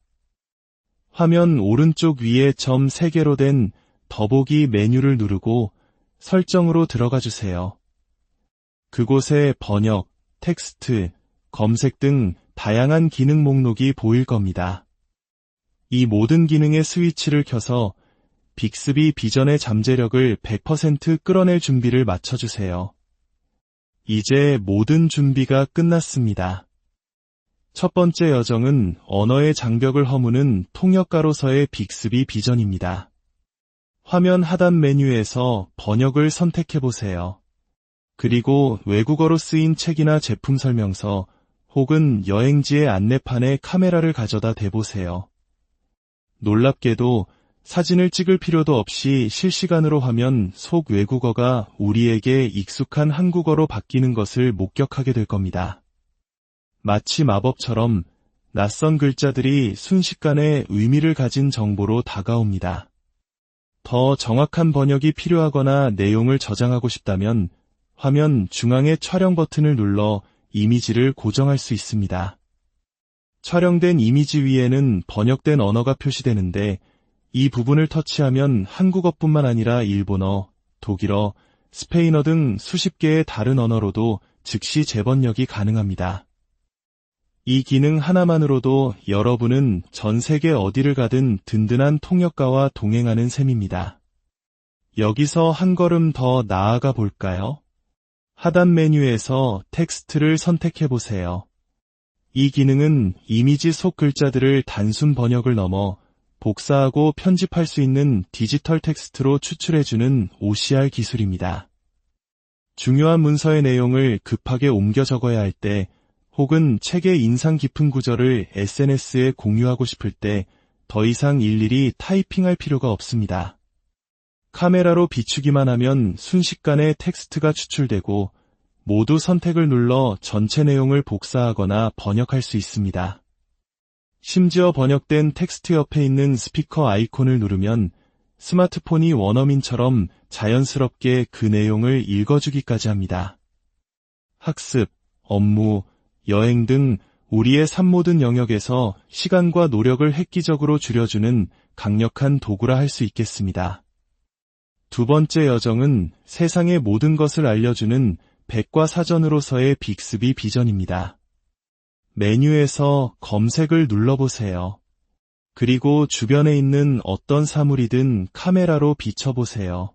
화면 오른쪽 위에 점 3개로 된 더보기 메뉴를 누르고 설정으로 들어가 주세요. 그곳에 번역, 텍스트, 검색 등 다양한 기능 목록이 보일 겁니다. 이 모든 기능의 스위치를 켜서 빅스비 비전의 잠재력을 100% 끌어낼 준비를 마쳐주세요. 이제 모든 준비가 끝났습니다. 첫 번째 여정은 언어의 장벽을 허무는 통역가로서의 빅스비 비전입니다. 화면 하단 메뉴에서 번역을 선택해보세요. 그리고 외국어로 쓰인 책이나 제품 설명서 혹은 여행지의 안내판에 카메라를 가져다 대보세요. 놀랍게도 사진을 찍을 필요도 없이 실시간으로 화면 속 외국어가 우리에게 익숙한 한국어로 바뀌는 것을 목격하게 될 겁니다. 마치 마법처럼 낯선 글자들이 순식간에 의미를 가진 정보로 다가옵니다. 더 정확한 번역이 필요하거나 내용을 저장하고 싶다면 화면 중앙의 촬영 버튼을 눌러 이미지를 고정할 수 있습니다. 촬영된 이미지 위에는 번역된 언어가 표시되는데 이 부분을 터치하면 한국어뿐만 아니라 일본어, 독일어, 스페인어 등 수십 개의 다른 언어로도 즉시 재번역이 가능합니다. 이 기능 하나만으로도 여러분은 전 세계 어디를 가든 든든한 통역가와 동행하는 셈입니다. 여기서 한 걸음 더 나아가 볼까요? 하단 메뉴에서 텍스트를 선택해 보세요. 이 기능은 이미지 속 글자들을 단순 번역을 넘어 복사하고 편집할 수 있는 디지털 텍스트로 추출해주는 OCR 기술입니다. 중요한 문서의 내용을 급하게 옮겨 적어야 할 때, 혹은 책의 인상 깊은 구절을 SNS에 공유하고 싶을 때 더 이상 일일이 타이핑할 필요가 없습니다. 카메라로 비추기만 하면 순식간에 텍스트가 추출되고 모두 선택을 눌러 전체 내용을 복사하거나 번역할 수 있습니다. 심지어 번역된 텍스트 옆에 있는 스피커 아이콘을 누르면 스마트폰이 원어민처럼 자연스럽게 그 내용을 읽어주기까지 합니다. 학습, 업무, 여행 등 우리의 삶 모든 영역에서 시간과 노력을 획기적으로 줄여주는 강력한 도구라 할 수 있겠습니다. 두 번째 여정은 세상의 모든 것을 알려주는 백과사전으로서의 빅스비 비전입니다. 메뉴에서 검색을 눌러보세요. 그리고 주변에 있는 어떤 사물이든 카메라로 비춰보세요.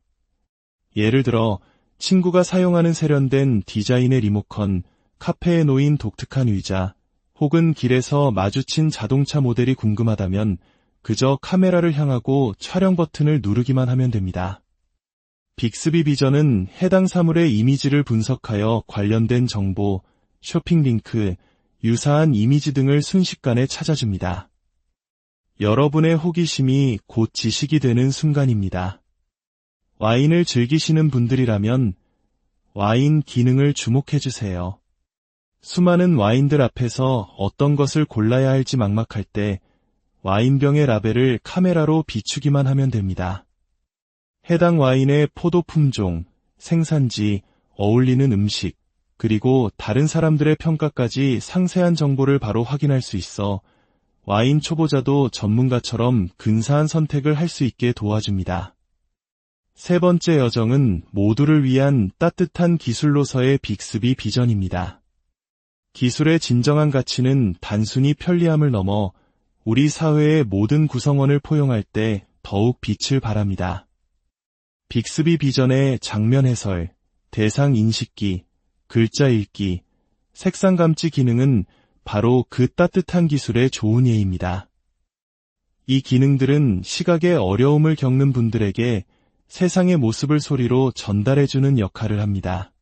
예를 들어 친구가 사용하는 세련된 디자인의 리모컨, 카페에 놓인 독특한 의자, 혹은 길에서 마주친 자동차 모델이 궁금하다면 그저 카메라를 향하고 촬영 버튼을 누르기만 하면 됩니다. 빅스비 비전은 해당 사물의 이미지를 분석하여 관련된 정보, 쇼핑 링크, 유사한 이미지 등을 순식간에 찾아줍니다. 여러분의 호기심이 곧 지식이 되는 순간입니다. 와인을 즐기시는 분들이라면 와인 기능을 주목해주세요. 수많은 와인들 앞에서 어떤 것을 골라야 할지 막막할 때 와인병의 라벨을 카메라로 비추기만 하면 됩니다. 해당 와인의 포도 품종, 생산지, 어울리는 음식, 그리고 다른 사람들의 평가까지 상세한 정보를 바로 확인할 수 있어 와인 초보자도 전문가처럼 근사한 선택을 할 수 있게 도와줍니다. 세 번째 여정은 모두를 위한 따뜻한 기술로서의 빅스비 비전입니다. 기술의 진정한 가치는 단순히 편리함을 넘어 우리 사회의 모든 구성원을 포용할 때 더욱 빛을 발합니다. 빅스비 비전의 장면 해설, 대상 인식기, 글자 읽기, 색상 감지 기능은 바로 그 따뜻한 기술의 좋은 예입니다. 이 기능들은 시각에 어려움을 겪는 분들에게 세상의 모습을 소리로 전달해주는 역할을 합니다.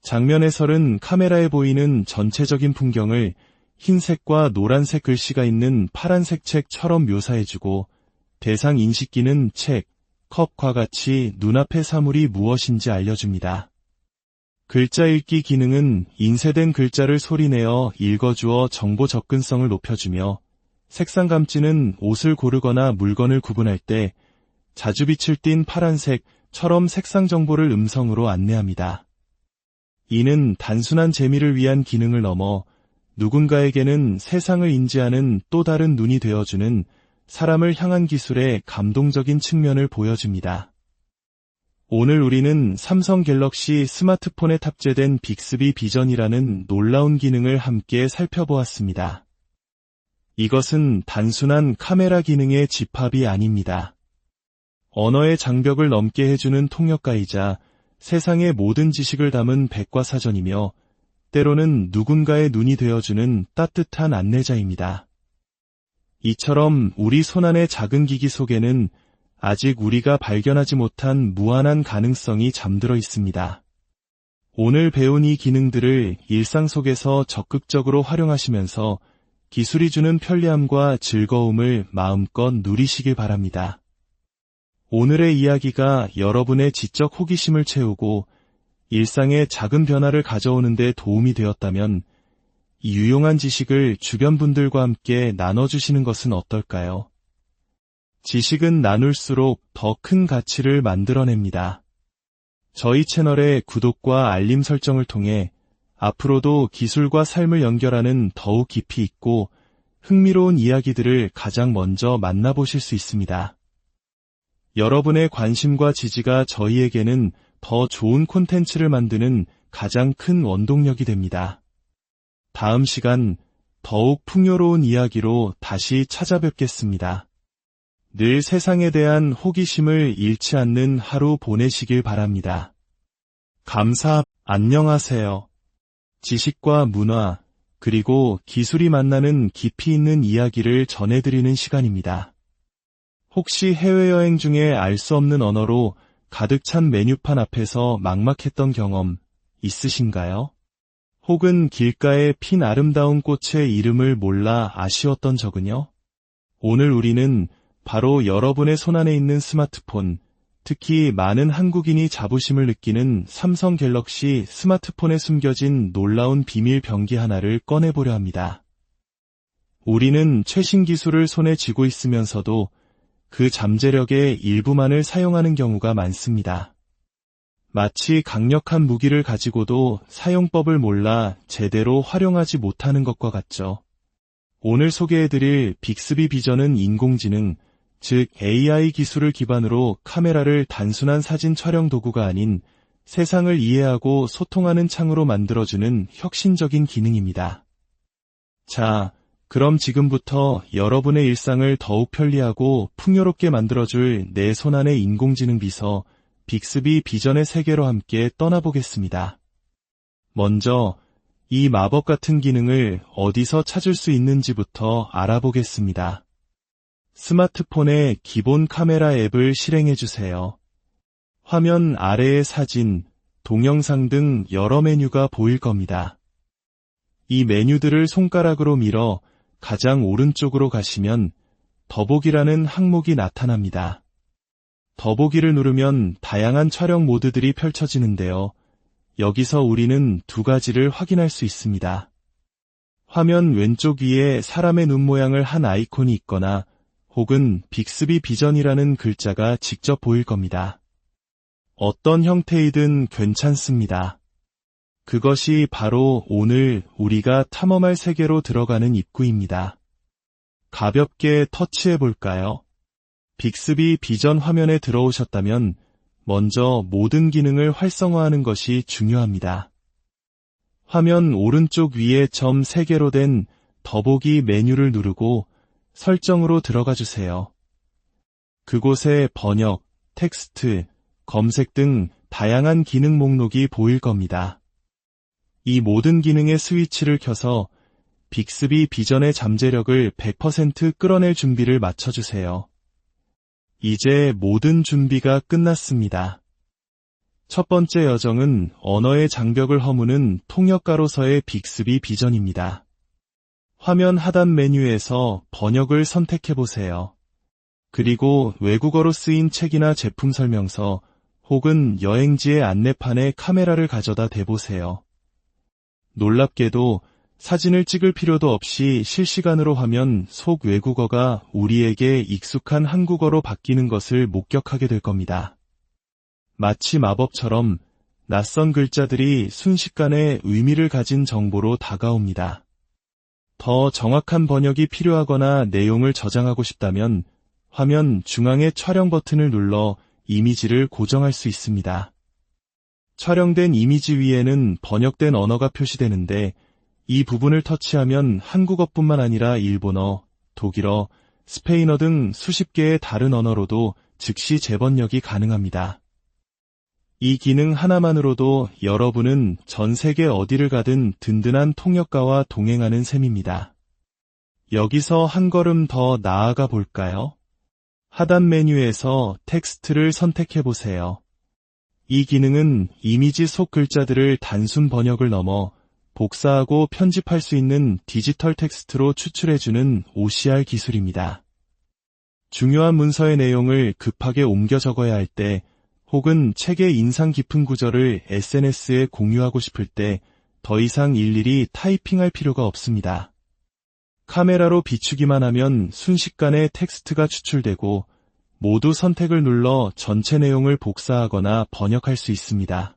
장면 해설은 카메라에 보이는 전체적인 풍경을 흰색과 노란색 글씨가 있는 파란색 책처럼 묘사해주고, 대상 인식기는 책, 컵과 같이 눈앞의 사물이 무엇인지 알려줍니다. 글자 읽기 기능은 인쇄된 글자를 소리내어 읽어주어 정보 접근성을 높여주며, 색상 감지는 옷을 고르거나 물건을 구분할 때 자주 빛을 띤 파란색처럼 색상 정보를 음성으로 안내합니다. 이는 단순한 재미를 위한 기능을 넘어 누군가에게는 세상을 인지하는 또 다른 눈이 되어주는 사람을 향한 기술의 감동적인 측면을 보여줍니다. 오늘 우리는 삼성 갤럭시 스마트폰에 탑재된 빅스비 비전이라는 놀라운 기능을 함께 살펴보았습니다. 이것은 단순한 카메라 기능의 집합이 아닙니다. 언어의 장벽을 넘게 해주는 통역가이자 세상의 모든 지식을 담은 백과사전이며 때로는 누군가의 눈이 되어주는 따뜻한 안내자입니다. 이처럼 우리 손안의 작은 기기 속에는 아직 우리가 발견하지 못한 무한한 가능성이 잠들어 있습니다. 오늘 배운 이 기능들을 일상 속에서 적극적으로 활용하시면서 기술이 주는 편리함과 즐거움을 마음껏 누리시길 바랍니다. 오늘의 이야기가 여러분의 지적 호기심을 채우고 일상의 작은 변화를 가져오는 데 도움이 되었다면 이 유용한 지식을 주변 분들과 함께 나눠주시는 것은 어떨까요? 지식은 나눌수록 더 큰 가치를 만들어냅니다. 저희 채널의 구독과 알림 설정을 통해 앞으로도 기술과 삶을 연결하는 더욱 깊이 있고 흥미로운 이야기들을 가장 먼저 만나보실 수 있습니다. 여러분의 관심과 지지가 저희에게는 더 좋은 콘텐츠를 만드는 가장 큰 원동력이 됩니다. 다음 시간 더욱 풍요로운 이야기로 다시 찾아뵙겠습니다. 늘 세상에 대한 호기심을 잃지 않는 하루 보내시길 바랍니다. 안녕하세요. 지식과 문화, 그리고 기술이 만나는 깊이 있는 이야기를 전해드리는 시간입니다. 혹시 해외여행 중에 알 수 없는 언어로 가득 찬 메뉴판 앞에서 막막했던 경험 있으신가요? 혹은 길가에 핀 아름다운 꽃의 이름을 몰라 아쉬웠던 적은요? 오늘 우리는 바로 여러분의 손안에 있는 스마트폰, 특히 많은 한국인이 자부심을 느끼는 삼성 갤럭시 스마트폰에 숨겨진 놀라운 비밀 병기 하나를 꺼내보려 합니다. 우리는 최신 기술을 손에 쥐고 있으면서도 그 잠재력의 일부만을 사용하는 경우가 많습니다. 마치 강력한 무기를 가지고도 사용법을 몰라 제대로 활용하지 못하는 것과 같죠. 오늘 소개해드릴 빅스비 비전은 인공지능, 즉 AI 기술을 기반으로 카메라를 단순한 사진 촬영 도구가 아닌 세상을 이해하고 소통하는 창으로 만들어주는 혁신적인 기능입니다. 자, 그럼 지금부터 여러분의 일상을 더욱 편리하고 풍요롭게 만들어줄 내 손안의 인공지능 비서 빅스비 비전의 세계로 함께 떠나보겠습니다. 먼저 이 마법 같은 기능을 어디서 찾을 수 있는지부터 알아보겠습니다. 스마트폰의 기본 카메라 앱을 실행해주세요. 화면 아래에 사진, 동영상 등 여러 메뉴가 보일 겁니다. 이 메뉴들을 손가락으로 밀어 가장 오른쪽으로 가시면 더보기라는 항목이 나타납니다. 더보기를 누르면 다양한 촬영 모드들이 펼쳐지는데요. 여기서 우리는 두 가지를 확인할 수 있습니다. 화면 왼쪽 위에 사람의 눈 모양을 한 아이콘이 있거나 혹은 빅스비 비전이라는 글자가 직접 보일 겁니다. 어떤 형태이든 괜찮습니다. 그것이 바로 오늘 우리가 탐험할 세계로 들어가는 입구입니다. 가볍게 터치해 볼까요? 빅스비 비전 화면에 들어오셨다면 먼저 모든 기능을 활성화하는 것이 중요합니다. 화면 오른쪽 위에 점 3개로 된 더보기 메뉴를 누르고 설정으로 들어가 주세요. 그곳에 번역, 텍스트, 검색 등 다양한 기능 목록이 보일 겁니다. 이 모든 기능의 스위치를 켜서 빅스비 비전의 잠재력을 100% 끌어낼 준비를 마쳐주세요. 이제 모든 준비가 끝났습니다. 첫 번째 여정은 언어의 장벽을 허무는 통역가로서의 빅스비 비전입니다. 화면 하단 메뉴에서 번역을 선택해보세요. 그리고 외국어로 쓰인 책이나 제품 설명서 혹은 여행지의 안내판에 카메라를 가져다 대보세요. 놀랍게도 사진을 찍을 필요도 없이 실시간으로 화면 속 외국어가 우리에게 익숙한 한국어로 바뀌는 것을 목격하게 될 겁니다. 마치 마법처럼 낯선 글자들이 순식간에 의미를 가진 정보로 다가옵니다. 더 정확한 번역이 필요하거나 내용을 저장하고 싶다면 화면 중앙의 촬영 버튼을 눌러 이미지를 고정할 수 있습니다. 촬영된 이미지 위에는 번역된 언어가 표시되는데 이 부분을 터치하면 한국어뿐만 아니라 일본어, 독일어, 스페인어 등 수십 개의 다른 언어로도 즉시 재번역이 가능합니다. 이 기능 하나만으로도 여러분은 전 세계 어디를 가든 든든한 통역가와 동행하는 셈입니다. 여기서 한 걸음 더 나아가 볼까요? 하단 메뉴에서 텍스트를 선택해 보세요. 이 기능은 이미지 속 글자들을 단순 번역을 넘어 복사하고 편집할 수 있는 디지털 텍스트로 추출해주는 OCR 기술입니다. 중요한 문서의 내용을 급하게 옮겨 적어야 할 때, 혹은 책의 인상 깊은 구절을 SNS에 공유하고 싶을 때 더 이상 일일이 타이핑할 필요가 없습니다. 카메라로 비추기만 하면 순식간에 텍스트가 추출되고 모두 선택을 눌러 전체 내용을 복사하거나 번역할 수 있습니다.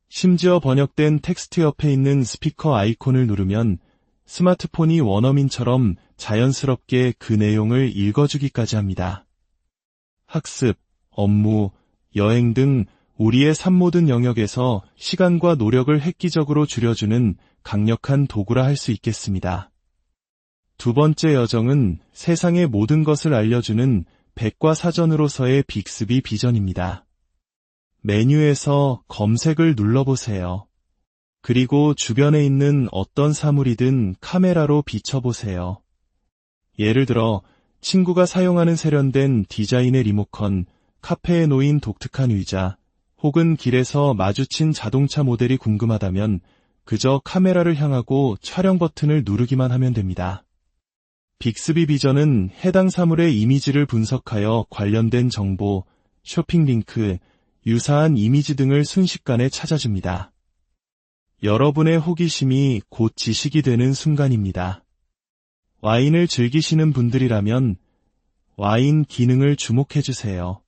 심지어 번역된 텍스트 옆에 있는 스피커 아이콘을 누르면 스마트폰이 원어민처럼 자연스럽게 그 내용을 읽어주기까지 합니다. 학습, 업무, 여행 등 우리의 삶 모든 영역에서 시간과 노력을 획기적으로 줄여주는 강력한 도구라 할 수 있겠습니다. 두 번째 여정은 세상의 모든 것을 알려주는 백과사전으로서의 빅스비 비전입니다. 메뉴에서 검색을 눌러보세요. 그리고 주변에 있는 어떤 사물이든 카메라로 비춰보세요. 예를 들어 친구가 사용하는 세련된 디자인의 리모컨, 카페에 놓인 독특한 의자, 혹은 길에서 마주친 자동차 모델이 궁금하다면 그저 카메라를 향하고 촬영 버튼을 누르기만 하면 됩니다. 빅스비 비전은 해당 사물의 이미지를 분석하여 관련된 정보, 쇼핑 링크, 유사한 이미지 등을 순식간에 찾아줍니다. 여러분의 호기심이 곧 지식이 되는 순간입니다. 와인을 즐기시는 분들이라면 와인 기능을 주목해주세요.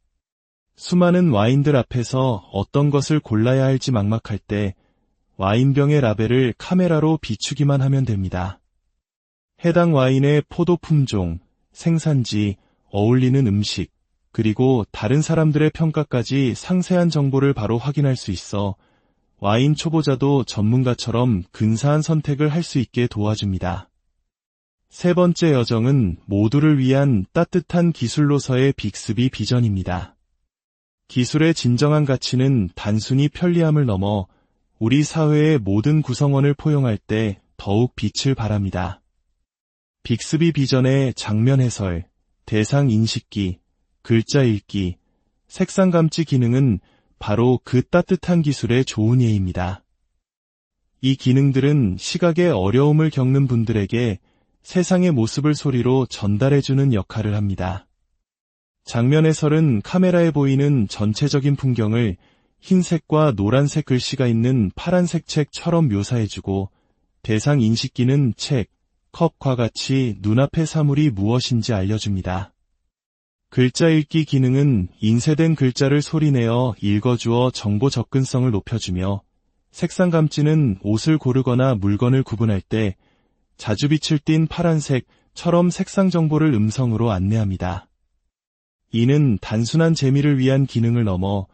수많은 와인들 앞에서 어떤 것을 골라야 할지 막막할 때 와인병의 라벨을 카메라로 비추기만 하면 됩니다. 해당 와인의 포도 품종, 생산지, 어울리는 음식, 그리고 다른 사람들의 평가까지 상세한 정보를 바로 확인할 수 있어 와인 초보자도 전문가처럼 근사한 선택을 할 수 있게 도와줍니다. 세 번째 여정은 모두를 위한 따뜻한 기술로서의 빅스비 비전입니다. 기술의 진정한 가치는 단순히 편리함을 넘어 우리 사회의 모든 구성원을 포용할 때 더욱 빛을 발합니다. 빅스비 비전의 장면 해설, 대상 인식기, 글자 읽기, 색상 감지 기능은 바로 그 따뜻한 기술의 좋은 예입니다. 이 기능들은 시각에 어려움을 겪는 분들에게 세상의 모습을 소리로 전달해주는 역할을 합니다. 장면 해설은 카메라에 보이는 전체적인 풍경을 흰색과 노란색 글씨가 있는 파란색 책처럼 묘사해주고, 대상 인식기는 책, 컵과 같이 눈앞의 사물이 무엇인지 알려줍니다. 글자 읽기 기능은 인쇄된 글자를 소리내어 읽어주어 정보 접근성을 높여주며, 색상 감지는 옷을 고르거나 물건을 구분할 때 자주 빛을 띤 파란색처럼 색상 정보를 음성으로 안내합니다. 이는 단순한 재미를 위한 기능을 넘어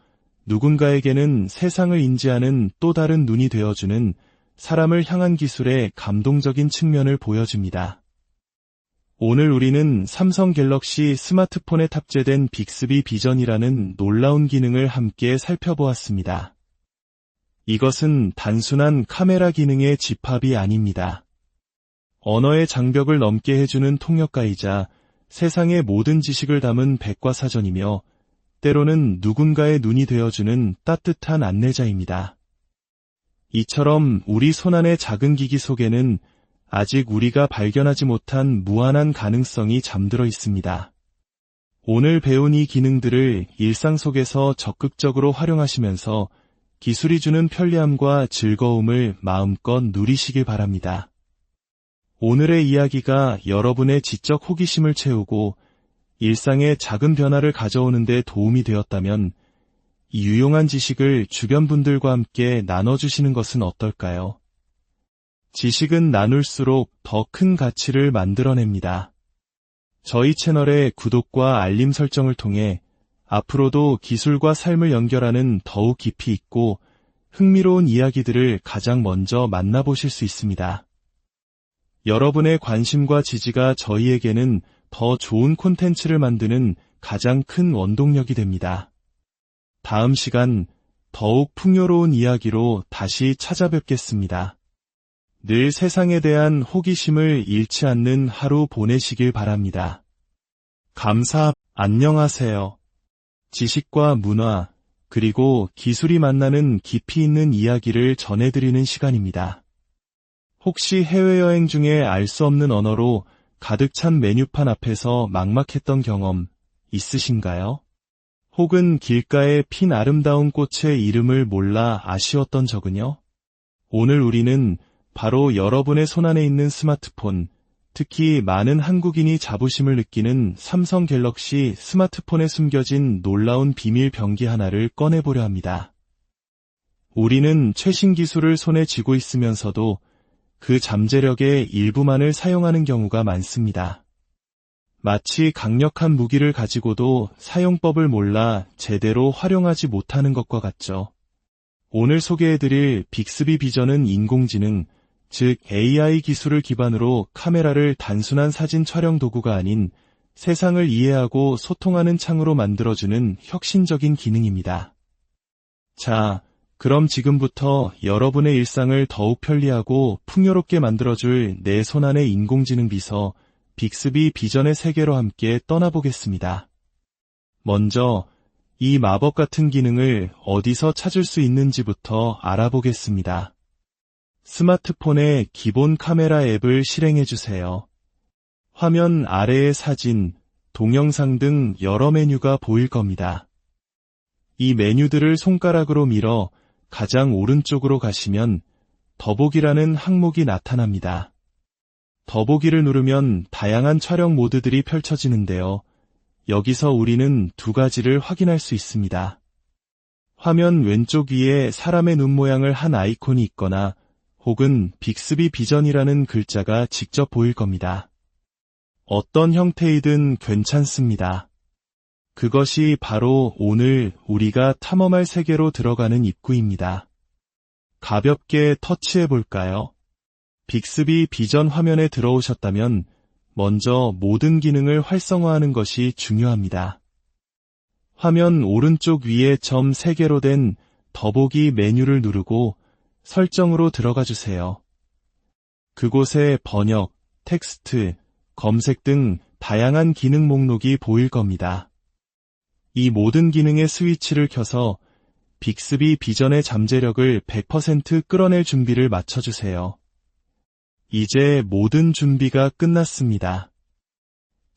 누군가에게는 세상을 인지하는 또 다른 눈이 되어주는 사람을 향한 기술의 감동적인 측면을 보여줍니다. 오늘 우리는 삼성 갤럭시 스마트폰에 탑재된 빅스비 비전이라는 놀라운 기능을 함께 살펴보았습니다. 이것은 단순한 카메라 기능의 집합이 아닙니다. 언어의 장벽을 넘게 해주는 통역가이자 세상의 모든 지식을 담은 백과사전이며, 때로는 누군가의 눈이 되어주는 따뜻한 안내자입니다. 이처럼 우리 손안의 작은 기기 속에는 아직 우리가 발견하지 못한 무한한 가능성이 잠들어 있습니다. 오늘 배운 이 기능들을 일상 속에서 적극적으로 활용하시면서 기술이 주는 편리함과 즐거움을 마음껏 누리시길 바랍니다. 오늘의 이야기가 여러분의 지적 호기심을 채우고 일상의 작은 변화를 가져오는 데 도움이 되었다면 이 유용한 지식을 주변 분들과 함께 나눠주시는 것은 어떨까요? 지식은 나눌수록 더 큰 가치를 만들어냅니다. 저희 채널의 구독과 알림 설정을 통해 앞으로도 기술과 삶을 연결하는 더욱 깊이 있고 흥미로운 이야기들을 가장 먼저 만나보실 수 있습니다. 여러분의 관심과 지지가 저희에게는 더 좋은 콘텐츠를 만드는 가장 큰 원동력이 됩니다. 다음 시간 더욱 풍요로운 이야기로 다시 찾아뵙겠습니다. 늘 세상에 대한 호기심을 잃지 않는 하루 보내시길 바랍니다. 안녕하세요. 지식과 문화, 그리고 기술이 만나는 깊이 있는 이야기를 전해드리는 시간입니다. 혹시 해외여행 중에 알 수 없는 언어로 가득 찬 메뉴판 앞에서 막막했던 경험 있으신가요? 혹은 길가에 핀 아름다운 꽃의 이름을 몰라 아쉬웠던 적은요? 오늘 우리는 바로 여러분의 손안에 있는 스마트폰, 특히 많은 한국인이 자부심을 느끼는 삼성 갤럭시 스마트폰에 숨겨진 놀라운 비밀 병기 하나를 꺼내보려 합니다. 우리는 최신 기술을 손에 쥐고 있으면서도 그 잠재력의 일부만을 사용하는 경우가 많습니다. 마치 강력한 무기를 가지고도 사용법을 몰라 제대로 활용하지 못하는 것과 같죠. 오늘 소개해드릴 빅스비 비전은 인공지능, 즉 AI 기술을 기반으로 카메라를 단순한 사진 촬영 도구가 아닌 세상을 이해하고 소통하는 창으로 만들어주는 혁신적인 기능입니다. 자, 그럼 지금부터 여러분의 일상을 더욱 편리하고 풍요롭게 만들어줄 내 손안의 인공지능 비서 빅스비 비전의 세계로 함께 떠나보겠습니다. 먼저 이 마법 같은 기능을 어디서 찾을 수 있는지부터 알아보겠습니다. 스마트폰의 기본 카메라 앱을 실행해주세요. 화면 아래에 사진, 동영상 등 여러 메뉴가 보일 겁니다. 이 메뉴들을 손가락으로 밀어 가장 오른쪽으로 가시면 더보기라는 항목이 나타납니다. 더보기를 누르면 다양한 촬영 모드들이 펼쳐지는데요. 여기서 우리는 두 가지를 확인할 수 있습니다. 화면 왼쪽 위에 사람의 눈 모양을 한 아이콘이 있거나 혹은 빅스비 비전이라는 글자가 직접 보일 겁니다. 어떤 형태이든 괜찮습니다. 그것이 바로 오늘 우리가 탐험할 세계로 들어가는 입구입니다. 가볍게 터치해 볼까요? 빅스비 비전 화면에 들어오셨다면 먼저 모든 기능을 활성화하는 것이 중요합니다. 화면 오른쪽 위에 점 3개로 된 더보기 메뉴를 누르고 설정으로 들어가 주세요. 그곳에 번역, 텍스트, 검색 등 다양한 기능 목록이 보일 겁니다. 이 모든 기능의 스위치를 켜서 빅스비 비전의 잠재력을 100% 끌어낼 준비를 마쳐주세요. 이제 모든 준비가 끝났습니다.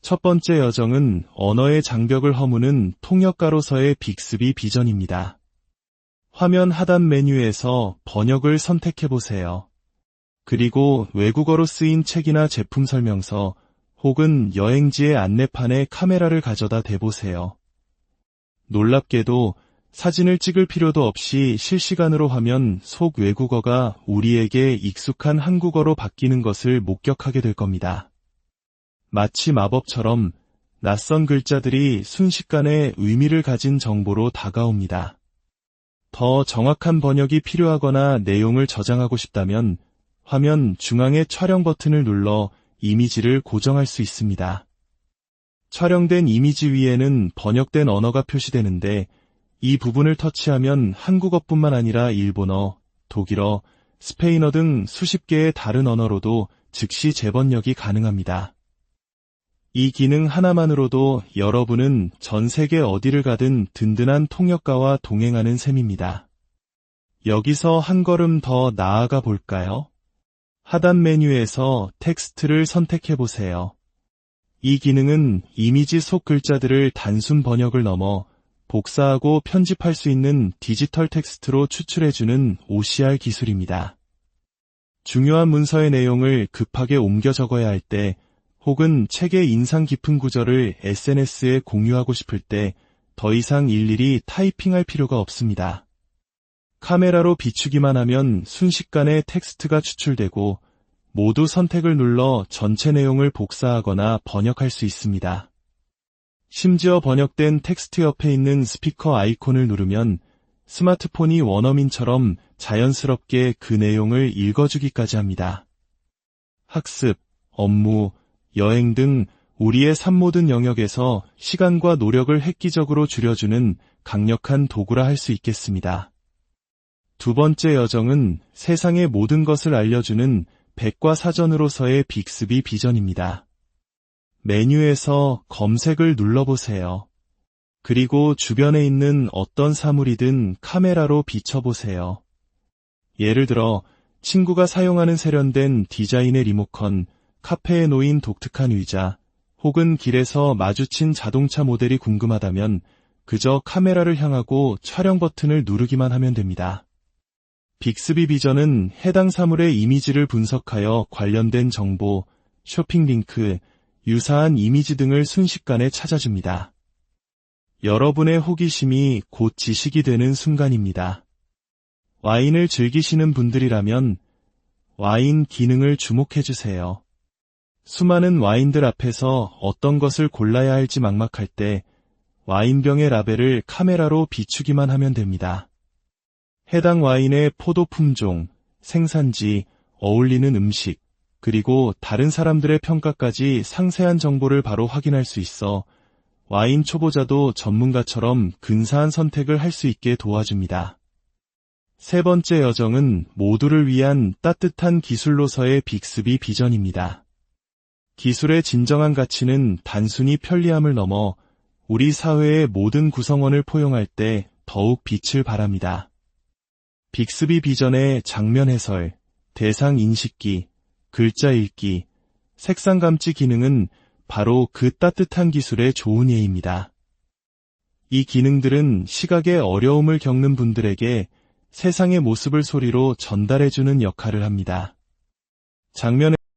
첫 번째 여정은 언어의 장벽을 허무는 통역가로서의 빅스비 비전입니다. 화면 하단 메뉴에서 번역을 선택해보세요. 그리고 외국어로 쓰인 책이나 제품 설명서 혹은 여행지의 안내판에 카메라를 가져다 대보세요. 놀랍게도 사진을 찍을 필요도 없이 실시간으로 화면 속 외국어가 우리에게 익숙한 한국어로 바뀌는 것을 목격하게 될 겁니다. 마치 마법처럼 낯선 글자들이 순식간에 의미를 가진 정보로 다가옵니다. 더 정확한 번역이 필요하거나 내용을 저장하고 싶다면 화면 중앙의 촬영 버튼을 눌러 이미지를 고정할 수 있습니다. 촬영된 이미지 위에는 번역된 언어가 표시되는데 이 부분을 터치하면 한국어뿐만 아니라 일본어, 독일어, 스페인어 등 수십 개의 다른 언어로도 즉시 재번역이 가능합니다. 이 기능 하나만으로도 여러분은 전 세계 어디를 가든 든든한 통역가와 동행하는 셈입니다. 여기서 한 걸음 더 나아가 볼까요? 하단 메뉴에서 텍스트를 선택해 보세요. 이 기능은 이미지 속 글자들을 단순 번역을 넘어 복사하고 편집할 수 있는 디지털 텍스트로 추출해주는 OCR 기술입니다. 중요한 문서의 내용을 급하게 옮겨 적어야 할 때, 혹은 책의 인상 깊은 구절을 SNS에 공유하고 싶을 때 더 이상 일일이 타이핑할 필요가 없습니다. 카메라로 비추기만 하면 순식간에 텍스트가 추출되고 모두 선택을 눌러 전체 내용을 복사하거나 번역할 수 있습니다. 심지어 번역된 텍스트 옆에 있는 스피커 아이콘을 누르면 스마트폰이 원어민처럼 자연스럽게 그 내용을 읽어주기까지 합니다. 학습, 업무, 여행 등 우리의 삶 모든 영역에서 시간과 노력을 획기적으로 줄여주는 강력한 도구라 할 수 있겠습니다. 두 번째 여정은 세상의 모든 것을 알려주는 백과사전으로서의 빅스비 비전입니다. 메뉴에서 검색을 눌러보세요. 그리고 주변에 있는 어떤 사물이든 카메라로 비춰보세요. 예를 들어 친구가 사용하는 세련된 디자인의 리모컨, 카페에 놓인 독특한 의자, 혹은 길에서 마주친 자동차 모델이 궁금하다면 그저 카메라를 향하고 촬영 버튼을 누르기만 하면 됩니다. 빅스비 비전은 해당 사물의 이미지를 분석하여 관련된 정보, 쇼핑 링크, 유사한 이미지 등을 순식간에 찾아줍니다. 여러분의 호기심이 곧 지식이 되는 순간입니다. 와인을 즐기시는 분들이라면 와인 기능을 주목해주세요. 수많은 와인들 앞에서 어떤 것을 골라야 할지 막막할 때 와인병의 라벨을 카메라로 비추기만 하면 됩니다. 해당 와인의 포도 품종, 생산지, 어울리는 음식, 그리고 다른 사람들의 평가까지 상세한 정보를 바로 확인할 수 있어 와인 초보자도 전문가처럼 근사한 선택을 할 수 있게 도와줍니다. 세 번째 여정은 모두를 위한 따뜻한 기술로서의 빅스비 비전입니다. 기술의 진정한 가치는 단순히 편리함을 넘어 우리 사회의 모든 구성원을 포용할 때 더욱 빛을 발합니다. 빅스비 비전의 장면 해설, 대상 인식기, 글자 읽기, 색상 감지 기능은 바로 그 따뜻한 기술의 좋은 예입니다. 이 기능들은 시각에 어려움을 겪는 분들에게 세상의 모습을 소리로 전달해주는 역할을 합니다. 장면에